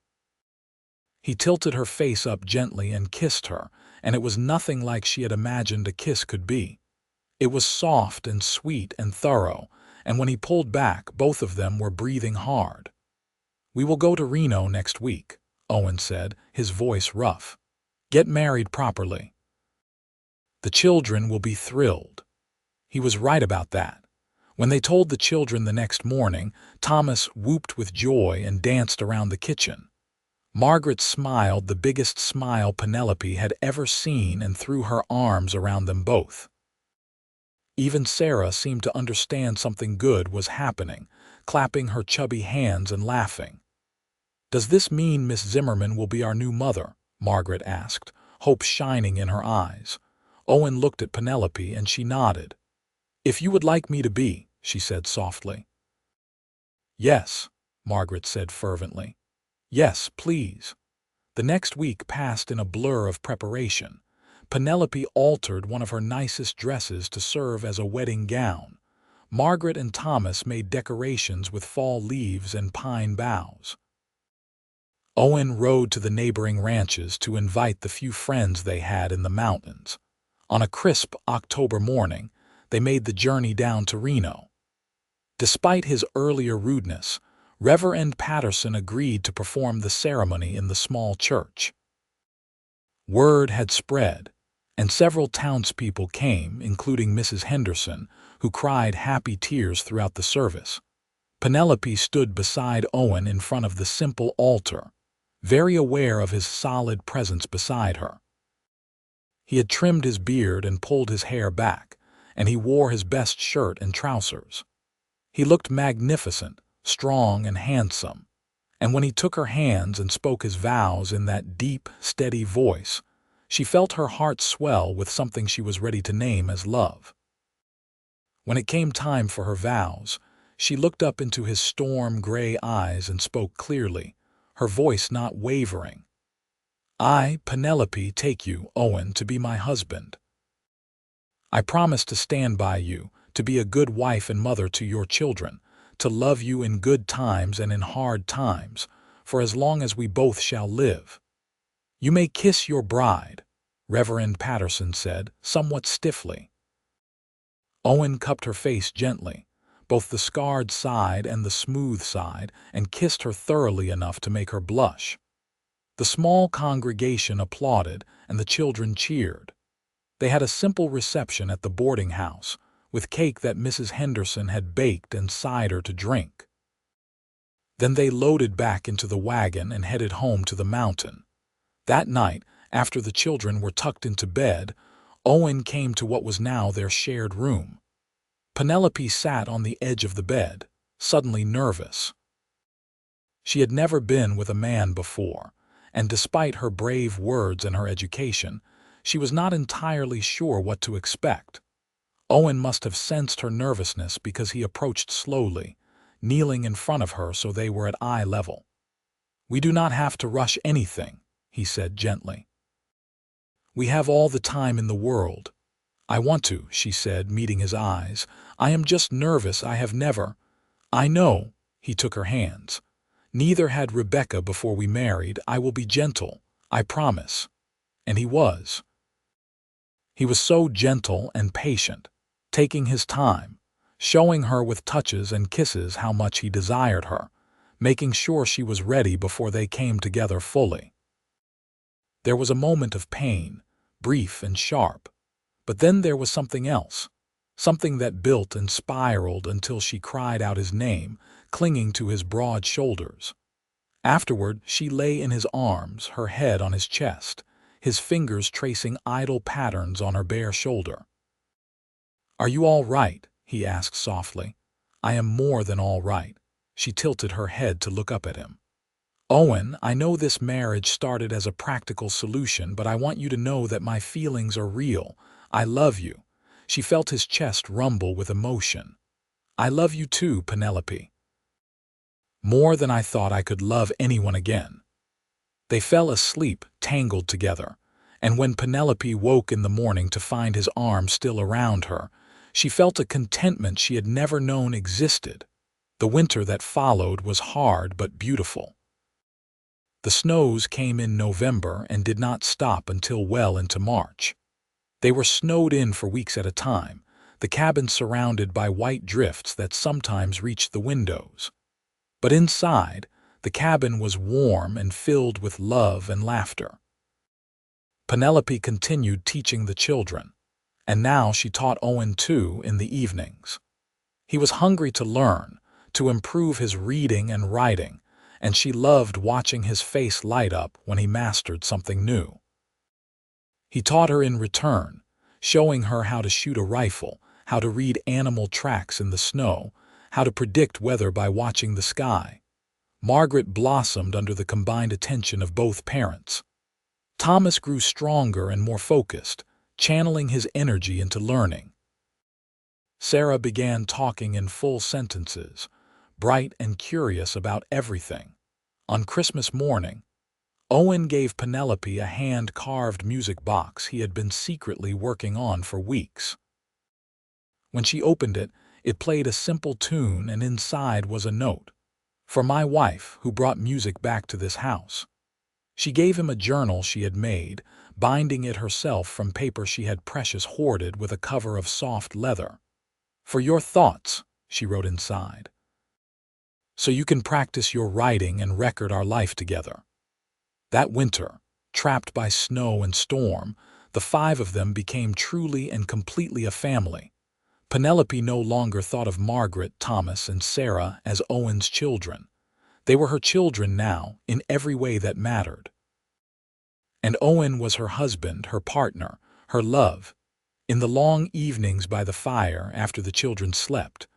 He tilted her face up gently and kissed her, and it was nothing like she had imagined a kiss could be. It was soft and sweet and thorough, and when he pulled back, both of them were breathing hard. We will go to Reno next week, Owen said, his voice rough. Get married properly. The children will be thrilled. He was right about that. When they told the children the next morning, Thomas whooped with joy and danced around the kitchen. Margaret smiled the biggest smile Penelope had ever seen and threw her arms around them both. Even Sarah seemed to understand something good was happening, clapping her chubby hands and laughing. Does this mean Miss Zimmerman will be our new mother? Margaret asked, hope shining in her eyes. Owen looked at Penelope and she nodded. If you would like me to be, she said softly. Yes, Margaret said fervently. Yes, please. The next week passed in a blur of preparation. Penelope altered one of her nicest dresses to serve as a wedding gown. Margaret and Thomas made decorations with fall leaves and pine boughs. Owen rode to the neighboring ranches to invite the few friends they had in the mountains. On a crisp October morning, they made the journey down to Reno. Despite his earlier rudeness, Reverend Patterson agreed to perform the ceremony in the small church. Word had spread, and several townspeople came, including Mrs. Henderson, who cried happy tears throughout the service. Penelope stood beside Owen in front of the simple altar, very aware of his solid presence beside her. He had trimmed his beard and pulled his hair back, and he wore his best shirt and trousers. He looked magnificent, strong and handsome, and when he took her hands and spoke his vows in that deep, steady voice, she felt her heart swell with something she was ready to name as love. When it came time for her vows, she looked up into his storm-gray eyes and spoke clearly, her voice not wavering. "I, Penelope, take you, Owen, to be my husband. I promise to stand by you, to be a good wife and mother to your children, to love you in good times and in hard times, for as long as we both shall live." "You may kiss your bride," Reverend Patterson said, somewhat stiffly. Owen cupped her face gently, both the scarred side and the smooth side, and kissed her thoroughly enough to make her blush. The small congregation applauded, and the children cheered. They had a simple reception at the boarding house, with cake that Mrs. Henderson had baked and cider to drink. Then they loaded back into the wagon and headed home to the mountain. That night, after the children were tucked into bed, Owen came to what was now their shared room. Penelope sat on the edge of the bed, suddenly nervous. She had never been with a man before, and despite her brave words and her education, she was not entirely sure what to expect. Owen must have sensed her nervousness because he approached slowly, kneeling in front of her so they were at eye level. "We do not have to rush anything," he said gently. "We have all the time in the world." "I want to," she said, meeting his eyes. "I am just nervous. I have never—" "I know," he took her hands. "Neither had Rebecca before we married. I will be gentle, I promise." And he was. He was so gentle and patient, taking his time, showing her with touches and kisses how much he desired her, making sure she was ready before they came together fully. There was a moment of pain, brief and sharp, but then there was something else, something that built and spiraled until she cried out his name, clinging to his broad shoulders. Afterward, she lay in his arms, her head on his chest, his fingers tracing idle patterns on her bare shoulder. "Are you all right?" he asked softly. "I am more than all right." She tilted her head to look up at him. "Owen, I know this marriage started as a practical solution, but I want you to know that my feelings are real. I love you." She felt his chest rumble with emotion. "I love you too, Penelope. More than I thought I could love anyone again." They fell asleep, tangled together, and when Penelope woke in the morning to find his arm still around her, she felt a contentment she had never known existed. The winter that followed was hard but beautiful. The snows came in November and did not stop until well into March. They were snowed in for weeks at a time, the cabin surrounded by white drifts that sometimes reached the windows. But inside, the cabin was warm and filled with love and laughter. Penelope continued teaching the children, and now she taught Owen too in the evenings. He was hungry to learn, to improve his reading and writing, and she loved watching his face light up when he mastered something new. He taught her in return, showing her how to shoot a rifle, how to read animal tracks in the snow, how to predict weather by watching the sky. Margaret blossomed under the combined attention of both parents. Thomas grew stronger and more focused, channeling his energy into learning. Sarah began talking in full sentences, bright and curious about everything. On Christmas morning, Owen gave Penelope a hand-carved music box he had been secretly working on for weeks. When she opened it, it played a simple tune, and inside was a note. For my wife, who brought music back to this house." She gave him a journal she had made, binding it herself from paper she had precious hoarded with a cover of soft leather. "For your thoughts," she wrote inside, "so you can practice your writing and record our life together." That winter, trapped by snow and storm, the five of them became truly and completely a family. Penelope no longer thought of Margaret, Thomas, and Sarah as Owen's children. They were her children now, in every way that mattered. And Owen was her husband, her partner, her love. In the long evenings by the fire after the children slept,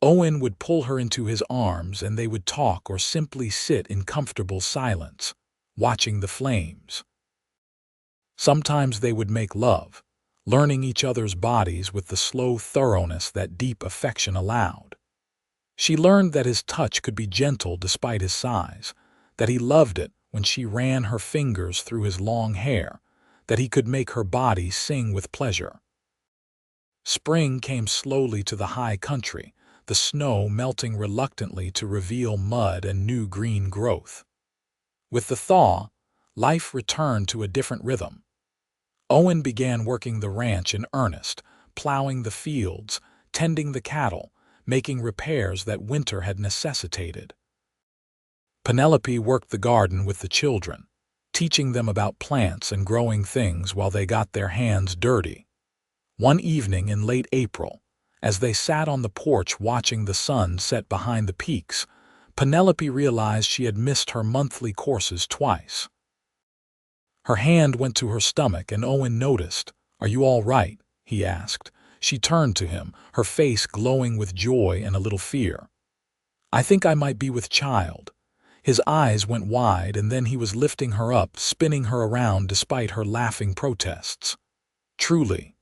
Owen would pull her into his arms and they would talk or simply sit in comfortable silence, watching the flames. Sometimes they would make love, learning each other's bodies with the slow thoroughness that deep affection allowed. She learned that his touch could be gentle despite his size, that he loved it when she ran her fingers through his long hair, that he could make her body sing with pleasure. Spring came slowly to the high country, the snow melting reluctantly to reveal mud and new green growth. With the thaw, life returned to a different rhythm. Owen began working the ranch in earnest, plowing the fields, tending the cattle, making repairs that winter had necessitated. Penelope worked the garden with the children, teaching them about plants and growing things while they got their hands dirty. One evening in late April, as they sat on the porch watching the sun set behind the peaks, Penelope realized she had missed her monthly courses twice. Her hand went to her stomach and Owen noticed. "Are you all right?" he asked. She turned to him, her face glowing with joy and a little fear. "I think I might be with child." His eyes went wide and then he was lifting her up, spinning her around despite her laughing protests. "Truly."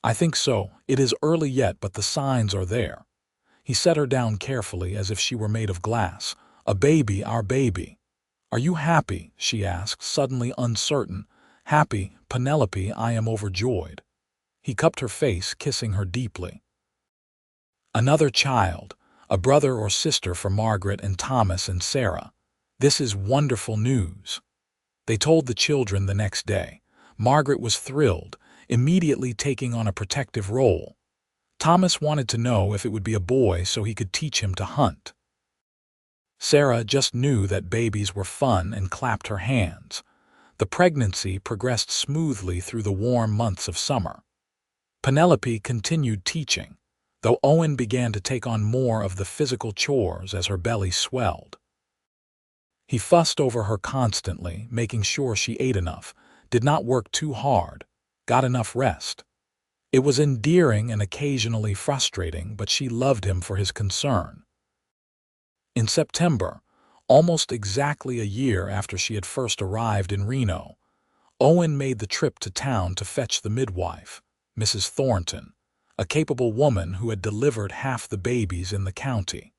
"I think so. It is early yet, but the signs are there." He set her down carefully as if she were made of glass. "A baby, our baby." "Are you happy?" she asked, suddenly uncertain. "Happy, Penelope, I am overjoyed." He cupped her face, kissing her deeply. "Another child, a brother or sister for Margaret and Thomas and Sarah. This is wonderful news." They told the children the next day. Margaret was thrilled, immediately taking on a protective role. Thomas wanted to know if it would be a boy so he could teach him to hunt. Sarah just knew that babies were fun and clapped her hands. The pregnancy progressed smoothly through the warm months of summer. Penelope continued teaching, though Owen began to take on more of the physical chores as her belly swelled. He fussed over her constantly, making sure she ate enough, did not work too hard, got enough rest. It was endearing and occasionally frustrating, but she loved him for his concern. In September, almost exactly a year after she had first arrived in Reno, Owen made the trip to town to fetch the midwife, Mrs. Thornton, a capable woman who had delivered half the babies in the county.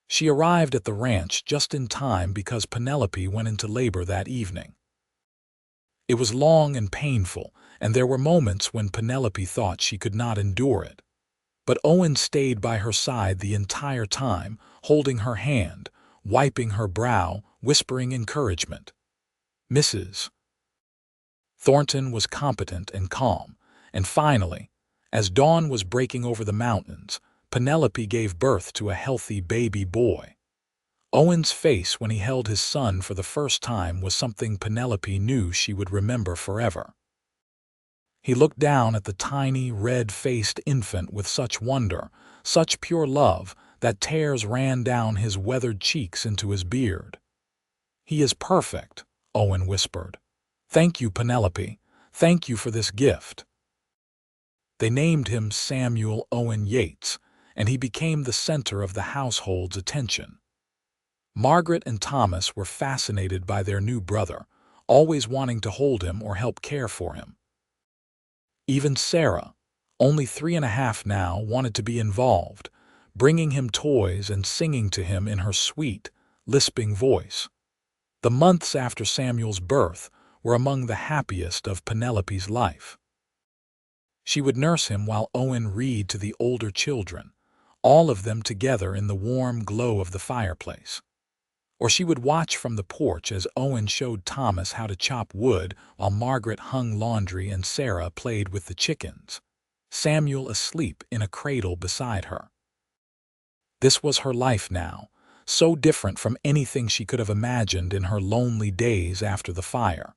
She arrived at the ranch just in time because Penelope went into labor that evening. It was long and painful, and there were moments when Penelope thought she could not endure it. But Owen stayed by her side the entire time, holding her hand, wiping her brow, whispering encouragement. Mrs. Thornton was competent and calm, and finally, as dawn was breaking over the mountains, Penelope gave birth to a healthy baby boy. Owen's face when he held his son for the first time was something Penelope knew she would remember forever. He looked down at the tiny, red-faced infant with such wonder, such pure love, that tears ran down his weathered cheeks into his beard. "He is perfect," Owen whispered. "Thank you, Penelope. Thank you for this gift." They named him Samuel Owen Yates, and he became the center of the household's attention. Margaret and Thomas were fascinated by their new brother, always wanting to hold him or help care for him. Even Sarah, only 3.5 now, wanted to be involved, bringing him toys and singing to him in her sweet, lisping voice. The months after Samuel's birth were among the happiest of Penelope's life. She would nurse him while Owen read to the older children, all of them together in the warm glow of the fireplace. Or she would watch from the porch as Owen showed Thomas how to chop wood while Margaret hung laundry and Sarah played with the chickens, Samuel asleep in a cradle beside her. This was her life now, so different from anything she could have imagined in her lonely days after the fire.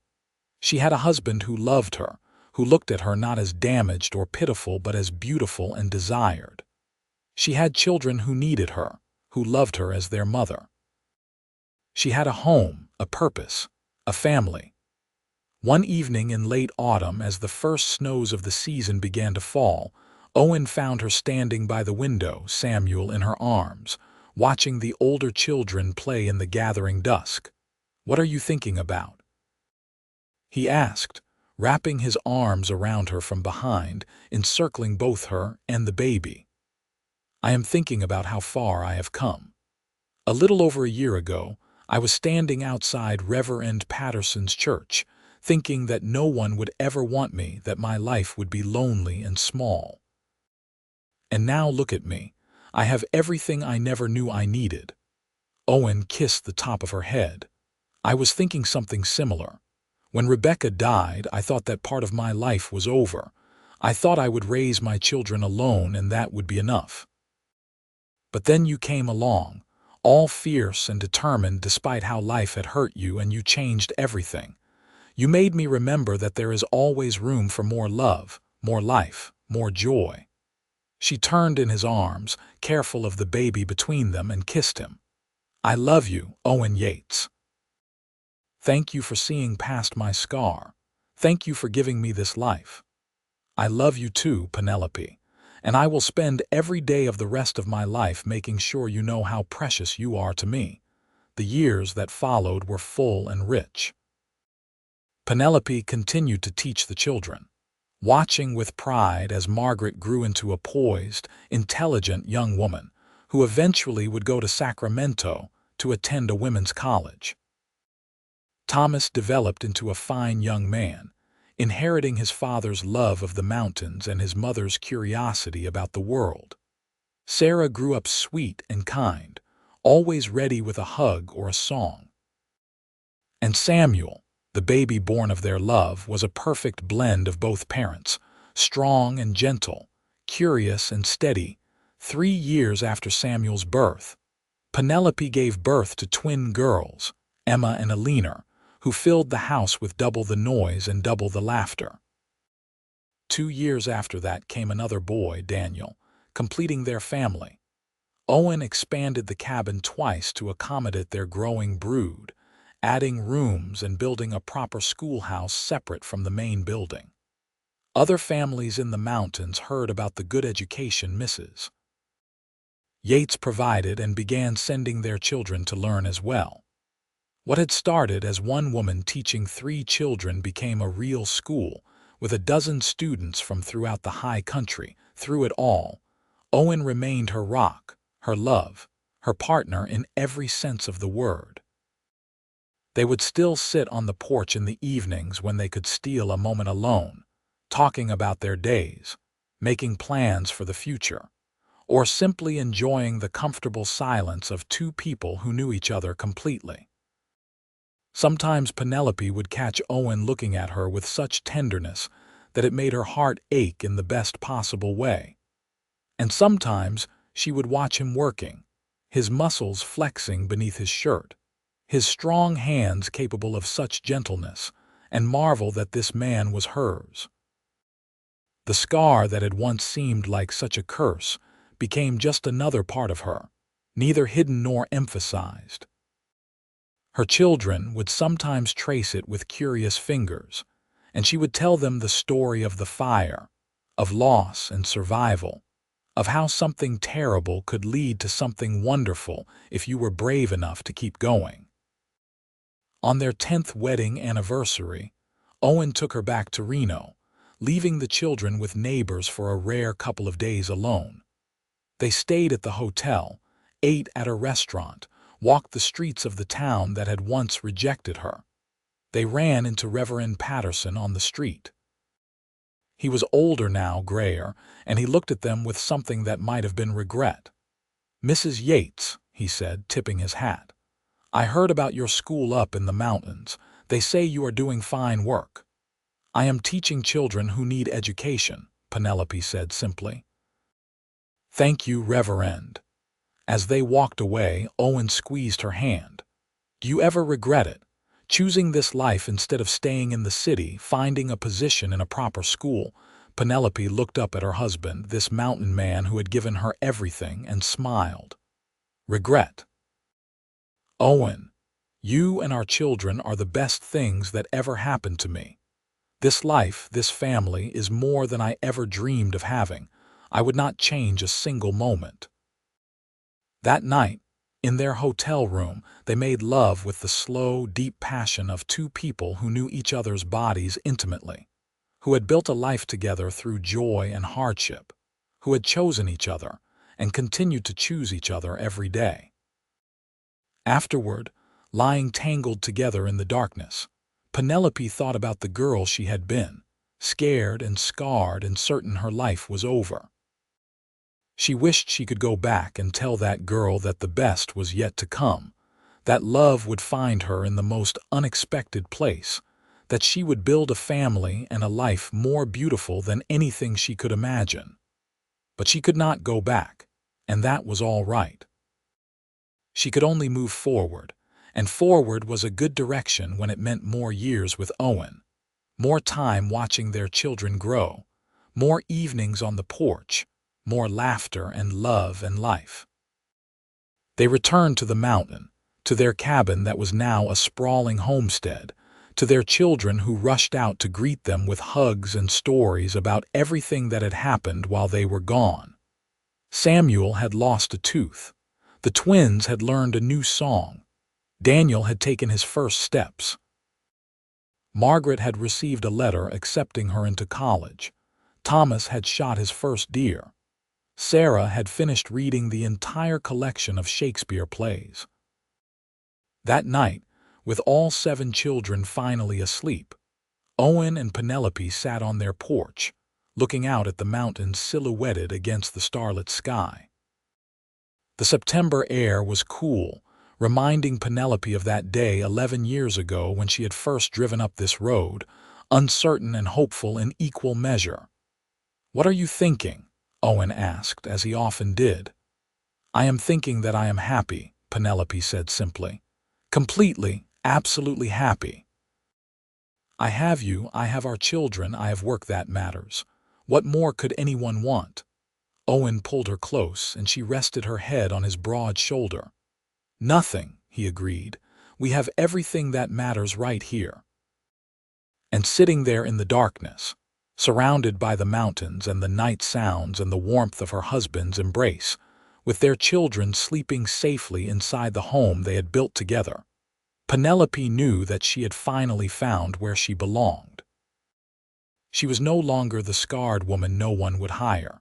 She had a husband who loved her, who looked at her not as damaged or pitiful but as beautiful and desired. She had children who needed her, who loved her as their mother. She had a home, a purpose, a family. One evening in late autumn, as the first snows of the season began to fall, Owen found her standing by the window, Samuel in her arms, watching the older children play in the gathering dusk. "What are you thinking about?" he asked, wrapping his arms around her from behind, encircling both her and the baby. "I am thinking about how far I have come. A little over a year ago, I was standing outside Reverend Patterson's church, thinking that no one would ever want me, that my life would be lonely and small. And now look at me. I have everything I never knew I needed." Owen kissed the top of her head. "I was thinking something similar. When Rebecca died, I thought that part of my life was over. I thought I would raise my children alone and that would be enough. But then you came along, all fierce and determined despite how life had hurt you, and you changed everything. You made me remember that there is always room for more love, more life, more joy." She turned in his arms, careful of the baby between them, and kissed him. "I love you, Owen Yates. Thank you for seeing past my scar. Thank you for giving me this life. I love you too, Penelope, and I will spend every day of the rest of my life making sure you know how precious you are to me." The years that followed were full and rich. Penelope continued to teach the children, watching with pride as Margaret grew into a poised, intelligent young woman who eventually would go to Sacramento to attend a women's college. Thomas developed into a fine young man, inheriting his father's love of the mountains and his mother's curiosity about the world. Sarah grew up sweet and kind, always ready with a hug or a song. And Samuel, the baby born of their love, was a perfect blend of both parents, strong and gentle, curious and steady. 3 years after Samuel's birth, Penelope gave birth to twin girls, Emma and Alina, who filled the house with double the noise and double the laughter. 2 years after that came another boy, Daniel, completing their family. Owen expanded the cabin twice to accommodate their growing brood, adding rooms and building a proper schoolhouse separate from the main building. Other families in the mountains heard about the good education Mrs. Yates provided and began sending their children to learn as well. What had started as one woman teaching 3 children became a real school, with a dozen students from throughout the high country. Through it all, Owen remained her rock, her love, her partner in every sense of the word. They would still sit on the porch in the evenings when they could steal a moment alone, talking about their days, making plans for the future, or simply enjoying the comfortable silence of 2 people who knew each other completely. Sometimes Penelope would catch Owen looking at her with such tenderness that it made her heart ache in the best possible way. And sometimes she would watch him working, his muscles flexing beneath his shirt, his strong hands capable of such gentleness, and marvel that this man was hers. The scar that had once seemed like such a curse became just another part of her, neither hidden nor emphasized. Her children would sometimes trace it with curious fingers, and she would tell them the story of the fire, of loss and survival, of how something terrible could lead to something wonderful if you were brave enough to keep going. On their 10th wedding anniversary, Owen took her back to Reno, leaving the children with neighbors for a rare couple of days alone. They stayed at the hotel, ate at a restaurant, walked the streets of the town that had once rejected her. They ran into Reverend Patterson on the street. He was older now, grayer, and he looked at them with something that might have been regret. "Mrs. Yates," he said, tipping his hat, "I heard about your school up in the mountains. They say you are doing fine work." "I am teaching children who need education," Penelope said simply. "Thank you, Reverend." As they walked away, Owen squeezed her hand. "Do you ever regret it? Choosing this life instead of staying in the city, finding a position in a proper school?" Penelope looked up at her husband, this mountain man who had given her everything, and smiled. "Regret? Owen, you and our children are the best things that ever happened to me. This life, this family, is more than I ever dreamed of having. I would not change a single moment." That night, in their hotel room, they made love with the slow, deep passion of two people who knew each other's bodies intimately, who had built a life together through joy and hardship, who had chosen each other and continued to choose each other every day. Afterward, lying tangled together in the darkness, Penelope thought about the girl she had been, scared and scarred and certain her life was over. She wished she could go back and tell that girl that the best was yet to come, that love would find her in the most unexpected place, that she would build a family and a life more beautiful than anything she could imagine. But she could not go back, and that was all right. She could only move forward, and forward was a good direction when it meant more years with Owen, more time watching their children grow, more evenings on the porch, more laughter and love and life. They returned to the mountain, to their cabin that was now a sprawling homestead, to their children who rushed out to greet them with hugs and stories about everything that had happened while they were gone. Samuel had lost a tooth. The twins had learned a new song. Daniel had taken his first steps. Margaret had received a letter accepting her into college. Thomas had shot his first deer. Sarah had finished reading the entire collection of Shakespeare plays. That night, with all 7 children finally asleep, Owen and Penelope sat on their porch, looking out at the mountains silhouetted against the starlit sky. The September air was cool, reminding Penelope of that day 11 years ago when she had first driven up this road, uncertain and hopeful in equal measure. "What are you thinking?" Owen asked, as he often did. "I am thinking that I am happy," Penelope said simply. "Completely, absolutely happy. I have you, I have our children, I have work that matters. What more could anyone want?" Owen pulled her close, and she rested her head on his broad shoulder. "Nothing," he agreed. "We have everything that matters right here." And sitting there in the darkness, surrounded by the mountains and the night sounds and the warmth of her husband's embrace, with their children sleeping safely inside the home they had built together, Penelope knew that she had finally found where she belonged. She was no longer the scarred woman no one would hire.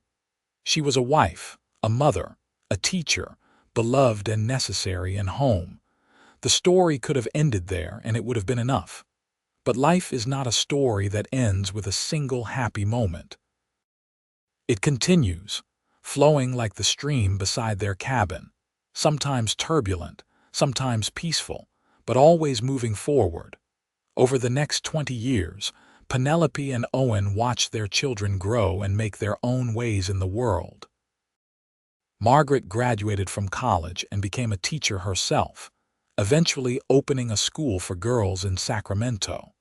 She was a wife, a mother, a teacher, beloved and necessary and home. The story could have ended there, and it would have been enough. But life is not a story that ends with a single happy moment. It continues, flowing like the stream beside their cabin, sometimes turbulent, sometimes peaceful, but always moving forward. Over the next 20 years, Penelope and Owen watched their children grow and make their own ways in the world. Margaret graduated from college and became a teacher herself, eventually opening a school for girls in Sacramento.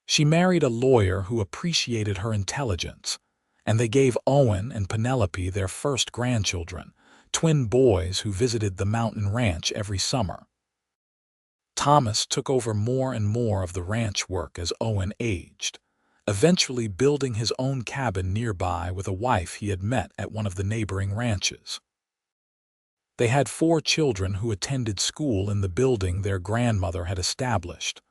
She married a lawyer who appreciated her intelligence, and they gave Owen and Penelope their first grandchildren, twin boys who visited the mountain ranch every summer. Thomas took over more and more of the ranch work as Owen aged, eventually building his own cabin nearby with a wife he had met at one of the neighboring ranches. They had 4 children who attended school in the building their grandmother had established,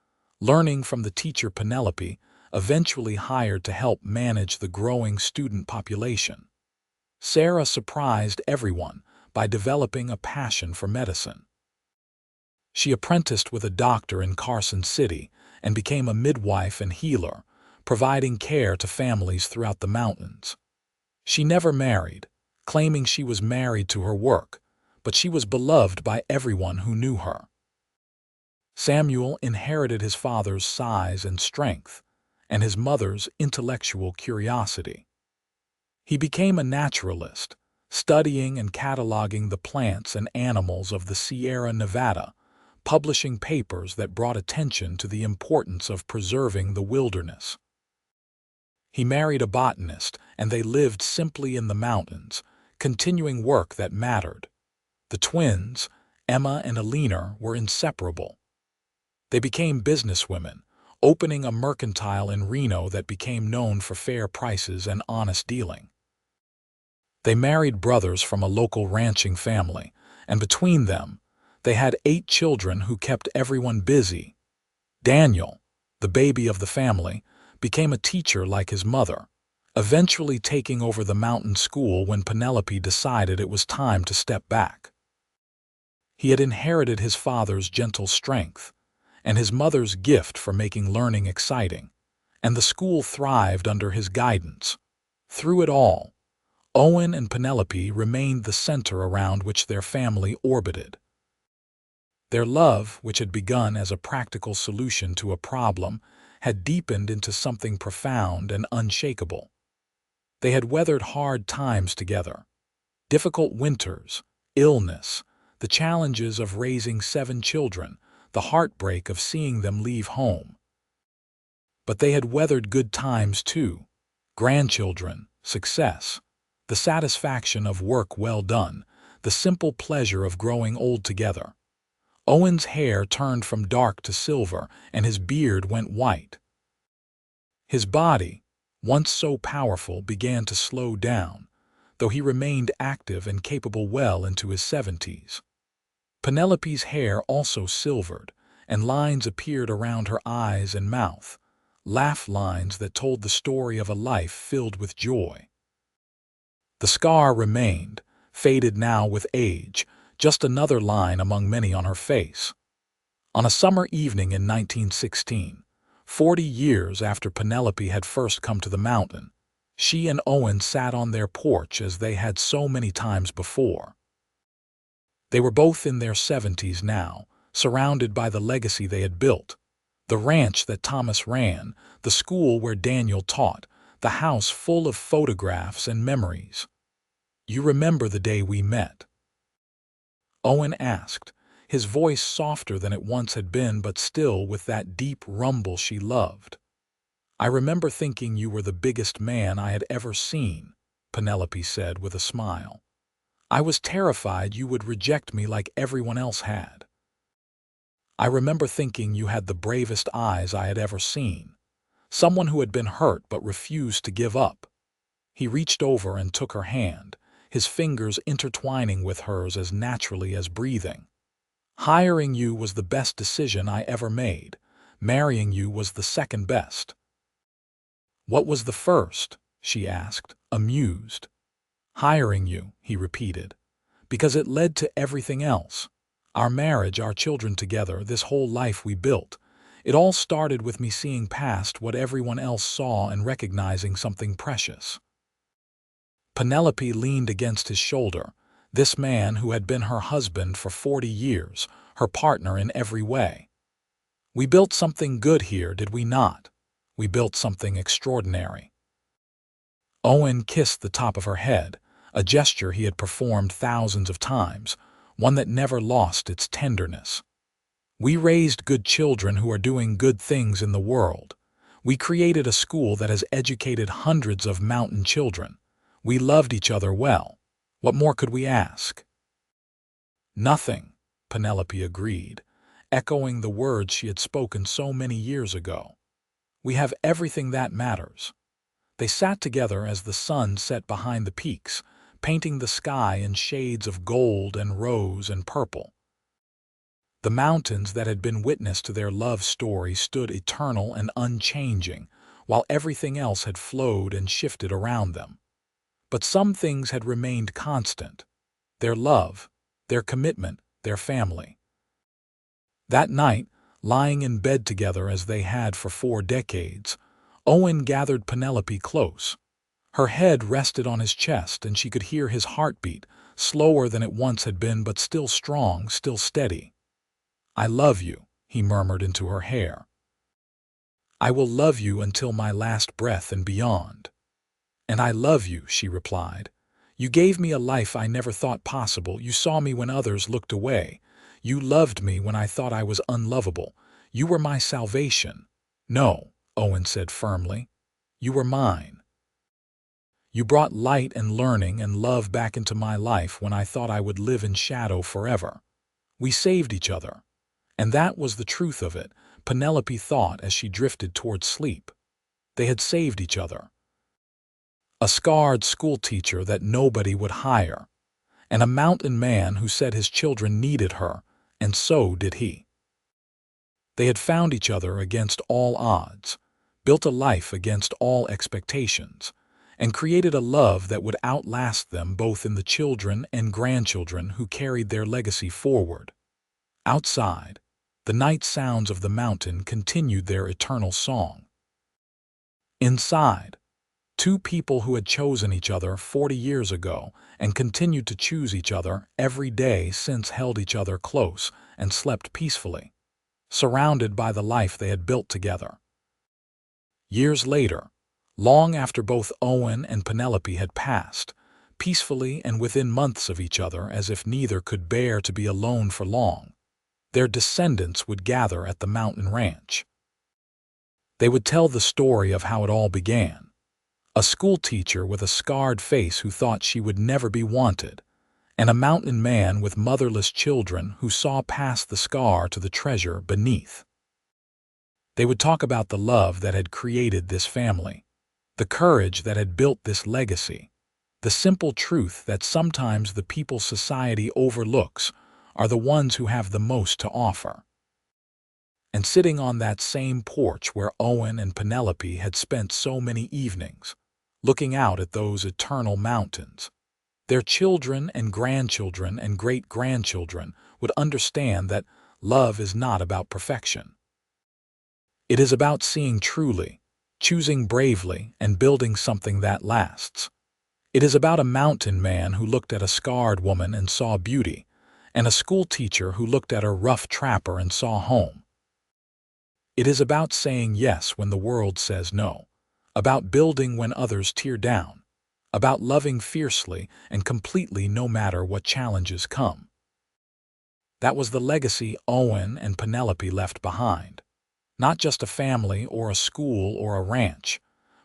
learning from the teacher Penelope, eventually hired to help manage the growing student population. Sarah surprised everyone by developing a passion for medicine. She apprenticed with a doctor in Carson City and became a midwife and healer, providing care to families throughout the mountains. She never married, claiming she was married to her work, but she was beloved by everyone who knew her. Samuel inherited his father's size and strength, and his mother's intellectual curiosity. He became a naturalist, studying and cataloging the plants and animals of the Sierra Nevada, publishing papers that brought attention to the importance of preserving the wilderness. He married a botanist, and they lived simply in the mountains, continuing work that mattered. The twins, Emma and Alina, were inseparable. They became businesswomen, opening a mercantile in Reno that became known for fair prices and honest dealing. They married brothers from a local ranching family, and between them, they had 8 children who kept everyone busy. Daniel, the baby of the family, became a teacher like his mother, eventually taking over the mountain school when Penelope decided it was time to step back. He had inherited his father's gentle strength and his mother's gift for making learning exciting, and the school thrived under his guidance. Through it all, Owen and Penelope remained the center around which their family orbited. Their love, which had begun as a practical solution to a problem, had deepened into something profound and unshakable. They had weathered hard times together, difficult winters, illness, the challenges of raising 7 children, the heartbreak of seeing them leave home. But they had weathered good times too, grandchildren, success, the satisfaction of work well done, the simple pleasure of growing old together. Owen's hair turned from dark to silver, and his beard went white. His body, once so powerful, began to slow down, though he remained active and capable well into his 70s. Penelope's hair also silvered, and lines appeared around her eyes and mouth, laugh lines that told the story of a life filled with joy. The scar remained, faded now with age, just another line among many on her face. On a summer evening in 1916, 40 years after Penelope had first come to the mountain, she and Owen sat on their porch as they had so many times before. They were both in their 70s now, surrounded by the legacy they had built, the ranch that Thomas ran, the school where Daniel taught, the house full of photographs and memories. "You remember the day we met?" Owen asked, his voice softer than it once had been but still with that deep rumble she loved. "I remember thinking you were the biggest man I had ever seen," Penelope said with a smile. "I was terrified you would reject me like everyone else had. I remember thinking you had the bravest eyes I had ever seen, someone who had been hurt but refused to give up." He reached over and took her hand, his fingers intertwining with hers as naturally as breathing. "Hiring you was the best decision I ever made. Marrying you was the second best." "What was the first?" she asked, amused. "Hiring you," he repeated, "because it led to everything else. Our marriage, our children together, this whole life we built. It all started with me seeing past what everyone else saw and recognizing something precious." Penelope leaned against his shoulder, this man who had been her husband for 40 years, her partner in every way. "We built something good here, did we not? We built something extraordinary." Owen kissed the top of her head, a gesture he had performed thousands of times, one that never lost its tenderness. "We raised good children who are doing good things in the world. We created a school that has educated hundreds of mountain children. We loved each other well. What more could we ask?" "Nothing," Penelope agreed, echoing the words she had spoken so many years ago. "We have everything that matters." They sat together as the sun set behind the peaks, painting the sky in shades of gold and rose and purple. The mountains that had been witness to their love story stood eternal and unchanging, while everything else had flowed and shifted around them. But some things had remained constant: their love, their commitment, their family. That night, lying in bed together as they had for 4 decades, Owen gathered Penelope close. Her head rested on his chest, and she could hear his heartbeat, slower than it once had been, but still strong, still steady. "I love you," he murmured into her hair. "I will love you until my last breath and beyond." "And I love you," she replied. "You gave me a life I never thought possible. You saw me when others looked away. You loved me when I thought I was unlovable. You were my salvation." "No," Owen said firmly. "You were mine. You brought light and learning and love back into my life when I thought I would live in shadow forever. We saved each other." And that was the truth of it, Penelope thought as she drifted toward sleep. They had saved each other. A scarred schoolteacher that nobody would hire, and a mountain man who said his children needed her, and so did he. They had found each other against all odds, built a life against all expectations, and created a love that would outlast them both in the children and grandchildren who carried their legacy forward. Outside, the night sounds of the mountain continued their eternal song. Inside, two people who had chosen each other 40 years ago and continued to choose each other every day since held each other close and slept peacefully, surrounded by the life they had built together. Years later, long after both Owen and Penelope had passed, peacefully and within months of each other as if neither could bear to be alone for long, their descendants would gather at the mountain ranch. They would tell the story of how it all began. A schoolteacher with a scarred face who thought she would never be wanted, and a mountain man with motherless children who saw past the scar to the treasure beneath. They would talk about the love that had created this family, the courage that had built this legacy, the simple truth that sometimes the people society overlooks are the ones who have the most to offer. And sitting on that same porch where Owen and Penelope had spent so many evenings, looking out at those eternal mountains, their children and grandchildren and great-grandchildren would understand that love is not about perfection. It is about seeing truly, choosing bravely, and building something that lasts. It is about a mountain man who looked at a scarred woman and saw beauty, and a schoolteacher who looked at a rough trapper and saw home. It is about saying yes when the world says no, about building when others tear down, about loving fiercely and completely no matter what challenges come. That was the legacy Owen and Penelope left behind. Not just a family or a school or a ranch,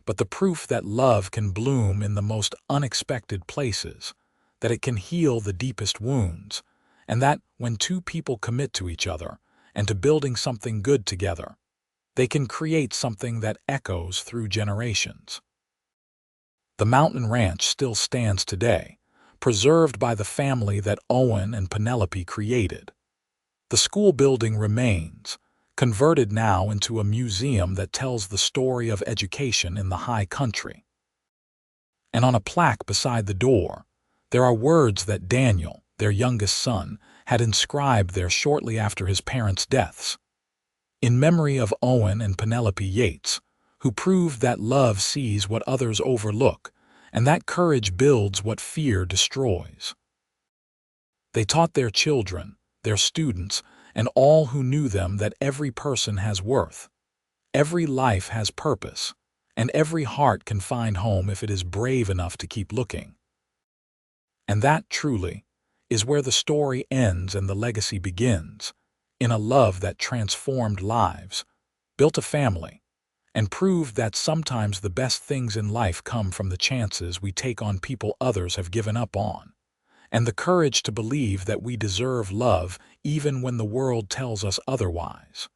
but the proof that love can bloom in the most unexpected places, that it can heal the deepest wounds, and that when two people commit to each other and to building something good together, they can create something that echoes through generations. The mountain ranch still stands today, preserved by the family that Owen and Penelope created. The school building remains, converted now into a museum that tells the story of education in the high country. And on a plaque beside the door, there are words that Daniel, their youngest son, had inscribed there shortly after his parents' deaths. In memory of Owen and Penelope Yates, who proved that love sees what others overlook, and that courage builds what fear destroys. They taught their children, their students, and all who knew them that every person has worth, every life has purpose, and every heart can find home if it is brave enough to keep looking. And that, truly, is where the story ends and the legacy begins, in a love that transformed lives, built a family, and proved that sometimes the best things in life come from the chances we take on people others have given up on, and the courage to believe that we deserve love even when the world tells us otherwise.